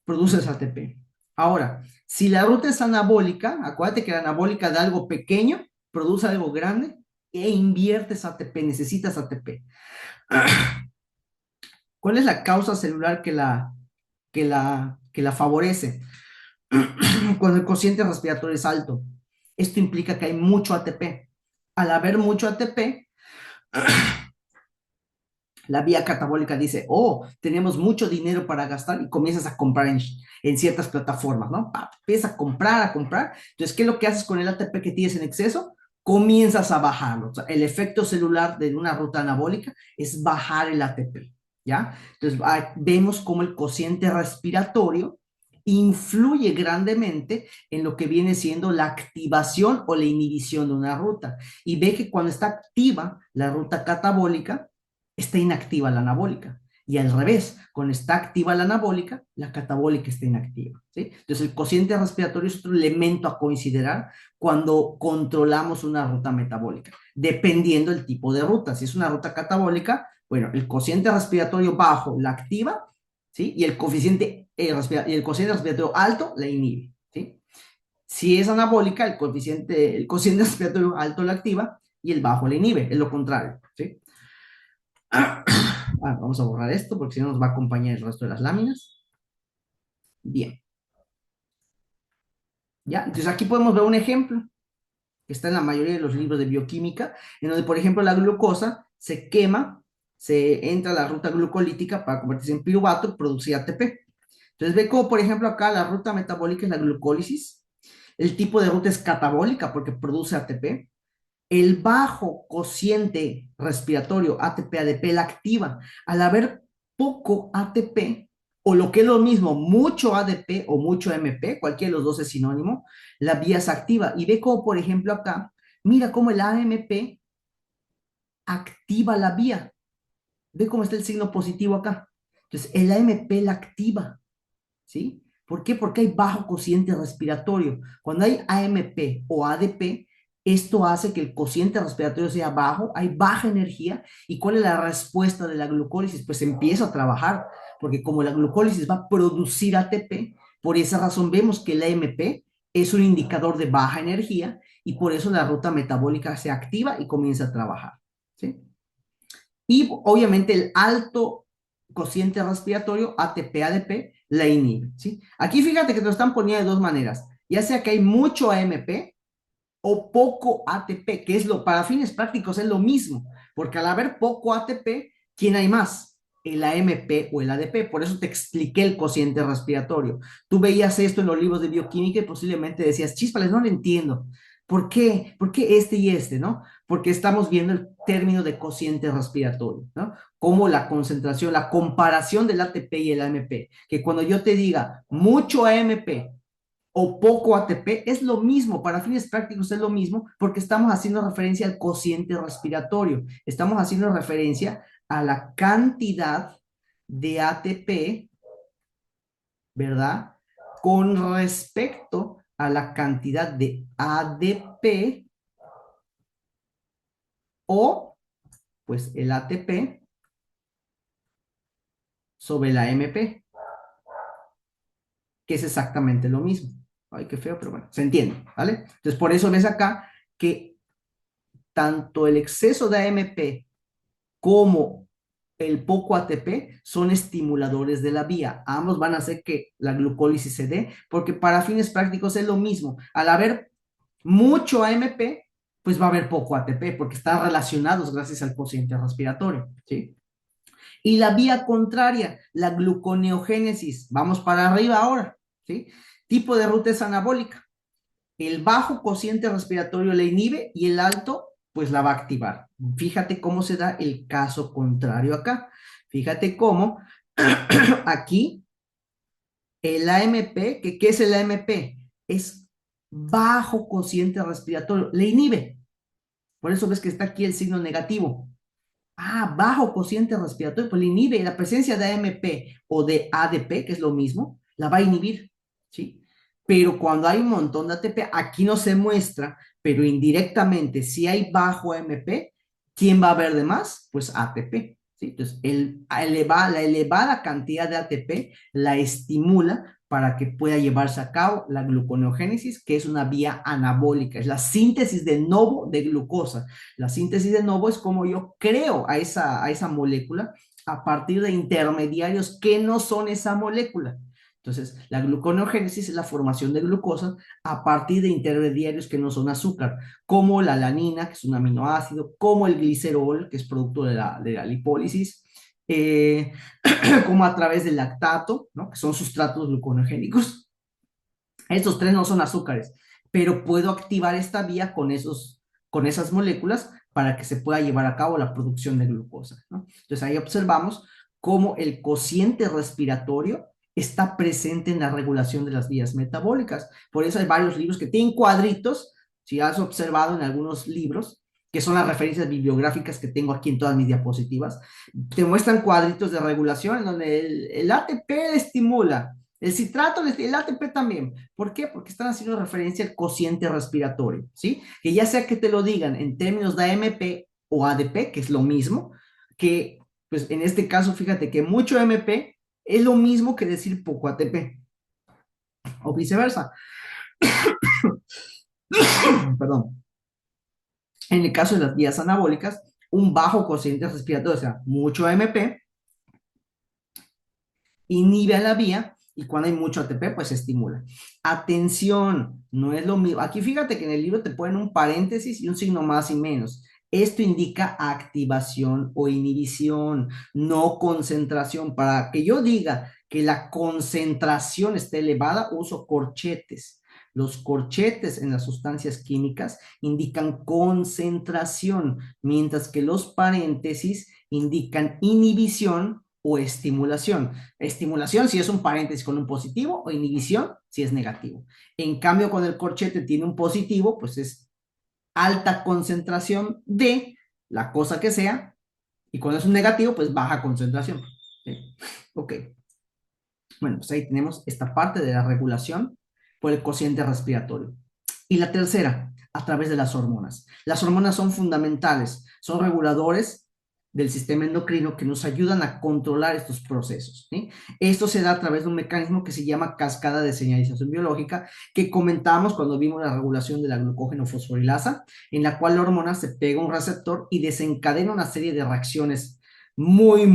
Produces ATP. Ahora, si la ruta es anabólica, acuérdate que la anabólica de algo pequeño produce algo grande e inviertes ATP, necesitas ATP. ¿Cuál es la causa celular que la favorece? Cuando el cociente respiratorio es alto. Esto implica que hay mucho ATP. Al haber mucho ATP, la vía catabólica dice, oh, tenemos mucho dinero para gastar y comienzas a comprar en ciertas plataformas, ¿no? Empiezas a comprar, a comprar. Entonces, ¿qué es lo que haces con el ATP que tienes en exceso? Comienzas a bajarlo. O sea, el efecto celular de una ruta anabólica es bajar el ATP, ¿ya? Entonces, vemos cómo el cociente respiratorio influye grandemente en lo que viene siendo la activación o la inhibición de una ruta. Y ve que cuando está activa la ruta catabólica, está inactiva la anabólica. Y al revés, cuando está activa la anabólica, la catabólica está inactiva. ¿Sí? Entonces, el cociente respiratorio es otro elemento a considerar cuando controlamos una ruta metabólica, dependiendo del tipo de ruta. Si es una ruta catabólica, bueno, el cociente respiratorio bajo la activa, ¿sí? Y el cociente respiratorio alto la inhibe. ¿Sí? Si es anabólica, el cociente respiratorio alto la activa y el bajo la inhibe, es lo contrario. ¿Sí? Vamos a borrar esto porque si no nos va a acompañar el resto de las láminas. Bien, ¿ya? Entonces aquí podemos ver un ejemplo que está en la mayoría de los libros de bioquímica, en donde, por ejemplo, la glucosa se quema, se entra a la ruta glucolítica para convertirse en piruvato y producir ATP. Entonces ve como, por ejemplo, acá la ruta metabólica es la glucólisis, el tipo de ruta es catabólica porque produce ATP, el bajo cociente respiratorio ATP-ADP la activa. Al haber poco ATP, o lo que es lo mismo, mucho ADP o mucho MP, cualquiera de los dos es sinónimo, la vía se activa. Y ve como, por ejemplo, acá, mira cómo el AMP activa la vía. Ve cómo está el signo positivo acá. Entonces, el AMP la activa, ¿sí? ¿Por qué? Porque hay bajo cociente respiratorio. Cuando hay AMP o ADP, esto hace que el cociente respiratorio sea bajo, hay baja energía. ¿Y cuál es la respuesta de la glucólisis? Pues empieza a trabajar, porque como la glucólisis va a producir ATP, por esa razón vemos que el AMP es un indicador de baja energía y por eso la ruta metabólica se activa y comienza a trabajar, ¿sí? Y obviamente el alto cociente respiratorio, ATP-ADP, la inhibe, ¿sí? Aquí fíjate que te lo están poniendo de dos maneras, ya sea que hay mucho AMP o poco ATP, que es para fines prácticos es lo mismo, porque al haber poco ATP, ¿quién hay más? El AMP o el ADP, por eso te expliqué el cociente respiratorio. Tú veías esto en los libros de bioquímica y posiblemente decías, chíspales, no lo entiendo. ¿Por qué? ¿Por qué este y este, no? Porque estamos viendo el término de cociente respiratorio, ¿no? Como la concentración, la comparación del ATP y el AMP, que cuando yo te diga mucho AMP o poco ATP, es lo mismo, para fines prácticos es lo mismo, porque estamos haciendo referencia al cociente respiratorio, estamos haciendo referencia a la cantidad de ATP, ¿verdad? Con respecto a la cantidad de ADP o, pues, el ATP sobre la MP, que es exactamente lo mismo. Ay, qué feo, pero bueno, se entiende, ¿vale? Entonces, por eso ves acá que tanto el exceso de AMP como el poco ATP son estimuladores de la vía. Ambos van a hacer que la glucólisis se dé, porque para fines prácticos es lo mismo. Al haber mucho AMP, pues va a haber poco ATP, porque están relacionados gracias al cociente respiratorio, ¿sí? Y la vía contraria, la gluconeogénesis. Vamos para arriba ahora, ¿sí? Tipo de ruta es anabólica. El bajo cociente respiratorio la inhibe y el alto pues la va a activar. Fíjate cómo se da el caso contrario acá. Fíjate cómo aquí el AMP, ¿qué es el AMP? Es bajo cociente respiratorio, le inhibe. Por eso ves que está aquí el signo negativo. Ah, bajo cociente respiratorio, pues le inhibe. La presencia de AMP o de ADP, que es lo mismo, la va a inhibir, ¿sí? Pero cuando hay un montón de ATP, aquí no se muestra, pero indirectamente, si hay bajo AMP, ¿quién va a haber de más? Pues ATP, ¿sí? Entonces, la elevada cantidad de ATP la estimula para que pueda llevarse a cabo la gluconeogénesis, que es una vía anabólica, es la síntesis de novo de glucosa. La síntesis de novo es como yo creo a esa molécula a partir de intermediarios que no son esa molécula. Entonces, la gluconeogénesis es la formación de glucosa a partir de intermediarios que no son azúcar, como la alanina, que es un aminoácido, como el glicerol, que es producto de la lipólisis, eh, como a través del lactato, ¿no? Que son sustratos gluconeogénicos. Estos tres no son azúcares, pero puedo activar esta vía con esas moléculas para que se pueda llevar a cabo la producción de glucosa, ¿no? Entonces ahí observamos cómo el cociente respiratorio está presente en la regulación de las vías metabólicas. Por eso hay varios libros que tienen cuadritos, si has observado en algunos libros, que son las referencias bibliográficas que tengo aquí en todas mis diapositivas, te muestran cuadritos de regulación en donde el ATP estimula, el citrato, el ATP también. ¿Por qué? Porque están haciendo referencia al cociente respiratorio, ¿sí? Que ya sea que te lo digan en términos de AMP o ADP, que es lo mismo, que pues en este caso fíjate que mucho AMP es lo mismo que decir poco ATP, o viceversa. Perdón. En el caso de las vías anabólicas, un bajo cociente respiratorio, o sea, mucho AMP, inhibe a la vía y cuando hay mucho ATP, pues se estimula. Atención, no es lo mismo. Aquí fíjate que en el libro te ponen un paréntesis y un signo más y menos. Esto indica activación o inhibición, no concentración. Para que yo diga que la concentración esté elevada, uso corchetes. Los corchetes en las sustancias químicas indican concentración, mientras que los paréntesis indican inhibición o estimulación. Estimulación si es un paréntesis con un positivo o inhibición si es negativo. En cambio, cuando el corchete tiene un positivo, pues es alta concentración de la cosa que sea, y cuando es un negativo, pues baja concentración. ¿Sí? Ok. Bueno, pues ahí tenemos esta parte de la regulación por el cociente respiratorio. Y la tercera, a través de las hormonas. Las hormonas son fundamentales, son reguladores del sistema endocrino que nos ayudan a controlar estos procesos, ¿sí? Esto se da a través de un mecanismo que se llama cascada de señalización biológica, que comentamos cuando vimos la regulación de la glucógeno fosforilasa, en la cual la hormona se pega a un receptor y desencadena una serie de reacciones muy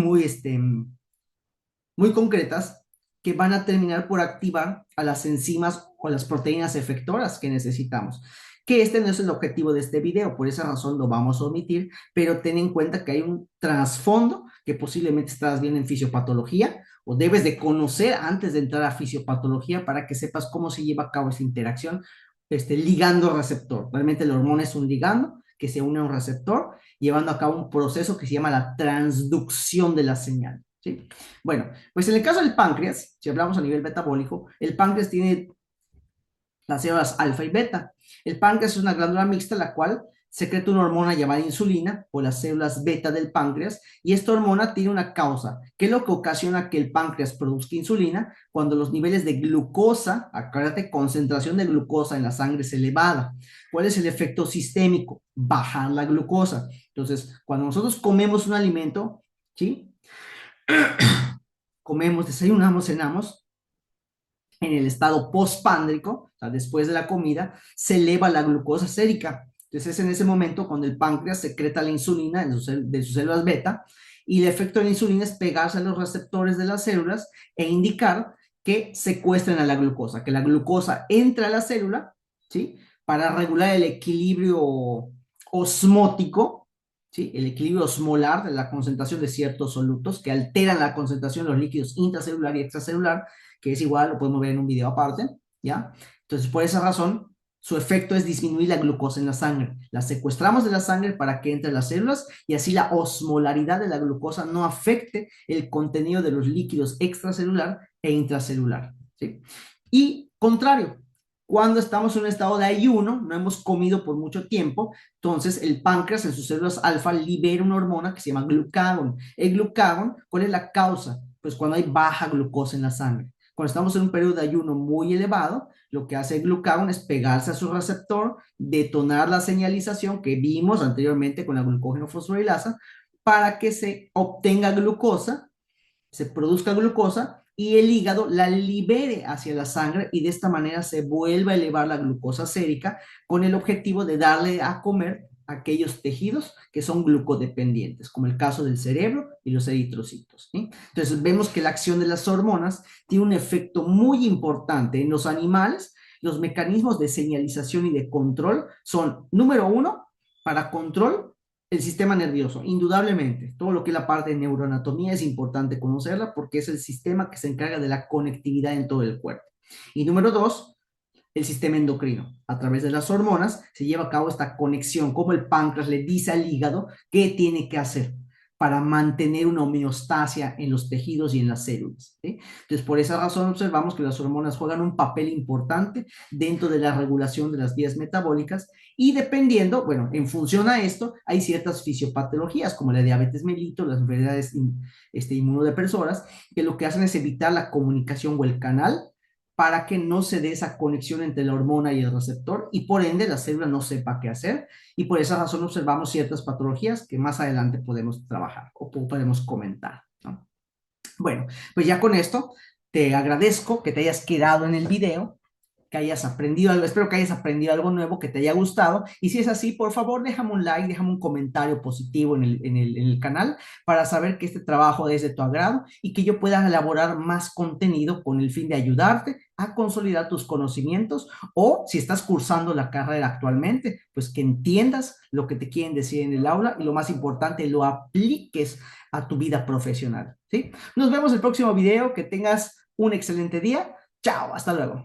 concretas que van a terminar por activar a las enzimas o las proteínas efectoras que necesitamos. Que este no es el objetivo de este video, por esa razón lo vamos a omitir, pero ten en cuenta que hay un trasfondo que posiblemente estás viendo en fisiopatología o debes de conocer antes de entrar a fisiopatología para que sepas cómo se lleva a cabo esta interacción, ligando-receptor. Realmente la hormona es un ligando que se une a un receptor, llevando a cabo un proceso que se llama la transducción de la señal. ¿Sí? Bueno, pues en el caso del páncreas, si hablamos a nivel metabólico, el páncreas tiene las células alfa y beta. El páncreas es una glándula mixta la cual secreta una hormona llamada insulina o las células beta del páncreas, y esta hormona tiene una causa, que es lo que ocasiona que el páncreas produzca insulina cuando los niveles de glucosa, acuérdate, concentración de glucosa en la sangre es elevada. ¿Cuál es el efecto sistémico? Bajar la glucosa. Entonces, cuando nosotros comemos un alimento, ¿sí? Comemos, desayunamos, cenamos, en el estado postpándrico, o sea, después de la comida, se eleva la glucosa sérica. Entonces es en ese momento cuando el páncreas secreta la insulina de sus células beta, y el efecto de la insulina es pegarse a los receptores de las células e indicar que secuestren a la glucosa, que la glucosa entre a la célula, ¿sí? Para regular el equilibrio osmótico, ¿sí? El equilibrio osmolar de la concentración de ciertos solutos que alteran la concentración de los líquidos intracelular y extracelular, que es igual, lo podemos ver en un video aparte, ¿ya? Entonces, por esa razón, su efecto es disminuir la glucosa en la sangre. La secuestramos de la sangre para que entre a las células y así la osmolaridad de la glucosa no afecte el contenido de los líquidos extracelular e intracelular, ¿sí? Y contrario, cuando estamos en un estado de ayuno, no hemos comido por mucho tiempo, entonces el páncreas en sus células alfa libera una hormona que se llama glucagón. El glucagón, ¿cuál es la causa? Pues cuando hay baja glucosa en la sangre. Cuando estamos en un periodo de ayuno muy elevado, lo que hace el glucagón es pegarse a su receptor, detonar la señalización que vimos anteriormente con la glucógeno fosforilasa para que se obtenga glucosa, se produzca glucosa y el hígado la libere hacia la sangre y de esta manera se vuelva a elevar la glucosa sérica con el objetivo de darle a comer aquellos tejidos que son glucodependientes, como el caso del cerebro y los eritrocitos, ¿sí? Entonces vemos que la acción de las hormonas tiene un efecto muy importante en los animales. Los mecanismos de señalización y de control son, número uno, para control, el sistema nervioso, indudablemente. Todo lo que es la parte de neuroanatomía es importante conocerla porque es el sistema que se encarga de la conectividad en todo el cuerpo. Y número dos, el sistema endocrino. A través de las hormonas se lleva a cabo esta conexión, como el páncreas le dice al hígado qué tiene que hacer para mantener una homeostasia en los tejidos y en las células, ¿sí? Entonces, por esa razón observamos que las hormonas juegan un papel importante dentro de la regulación de las vías metabólicas y dependiendo, bueno, en función a esto, hay ciertas fisiopatologías como la diabetes mellitus, las enfermedades inmunodepresoras, que lo que hacen es evitar la comunicación o el canal para que no se dé esa conexión entre la hormona y el receptor y por ende la célula no sepa qué hacer, y por esa razón observamos ciertas patologías que más adelante podemos trabajar o podemos comentar, ¿no? Bueno, pues ya con esto te agradezco que te hayas quedado en el video, que hayas aprendido algo, espero que hayas aprendido algo nuevo, que te haya gustado, y si es así, por favor, déjame un like, déjame un comentario positivo en el canal para saber que este trabajo es de tu agrado y que yo pueda elaborar más contenido con el fin de ayudarte a consolidar tus conocimientos, o si estás cursando la carrera actualmente, pues que entiendas lo que te quieren decir en el aula y lo más importante, lo apliques a tu vida profesional, ¿sí? Nos vemos en el próximo video, que tengas un excelente día. Chao, hasta luego.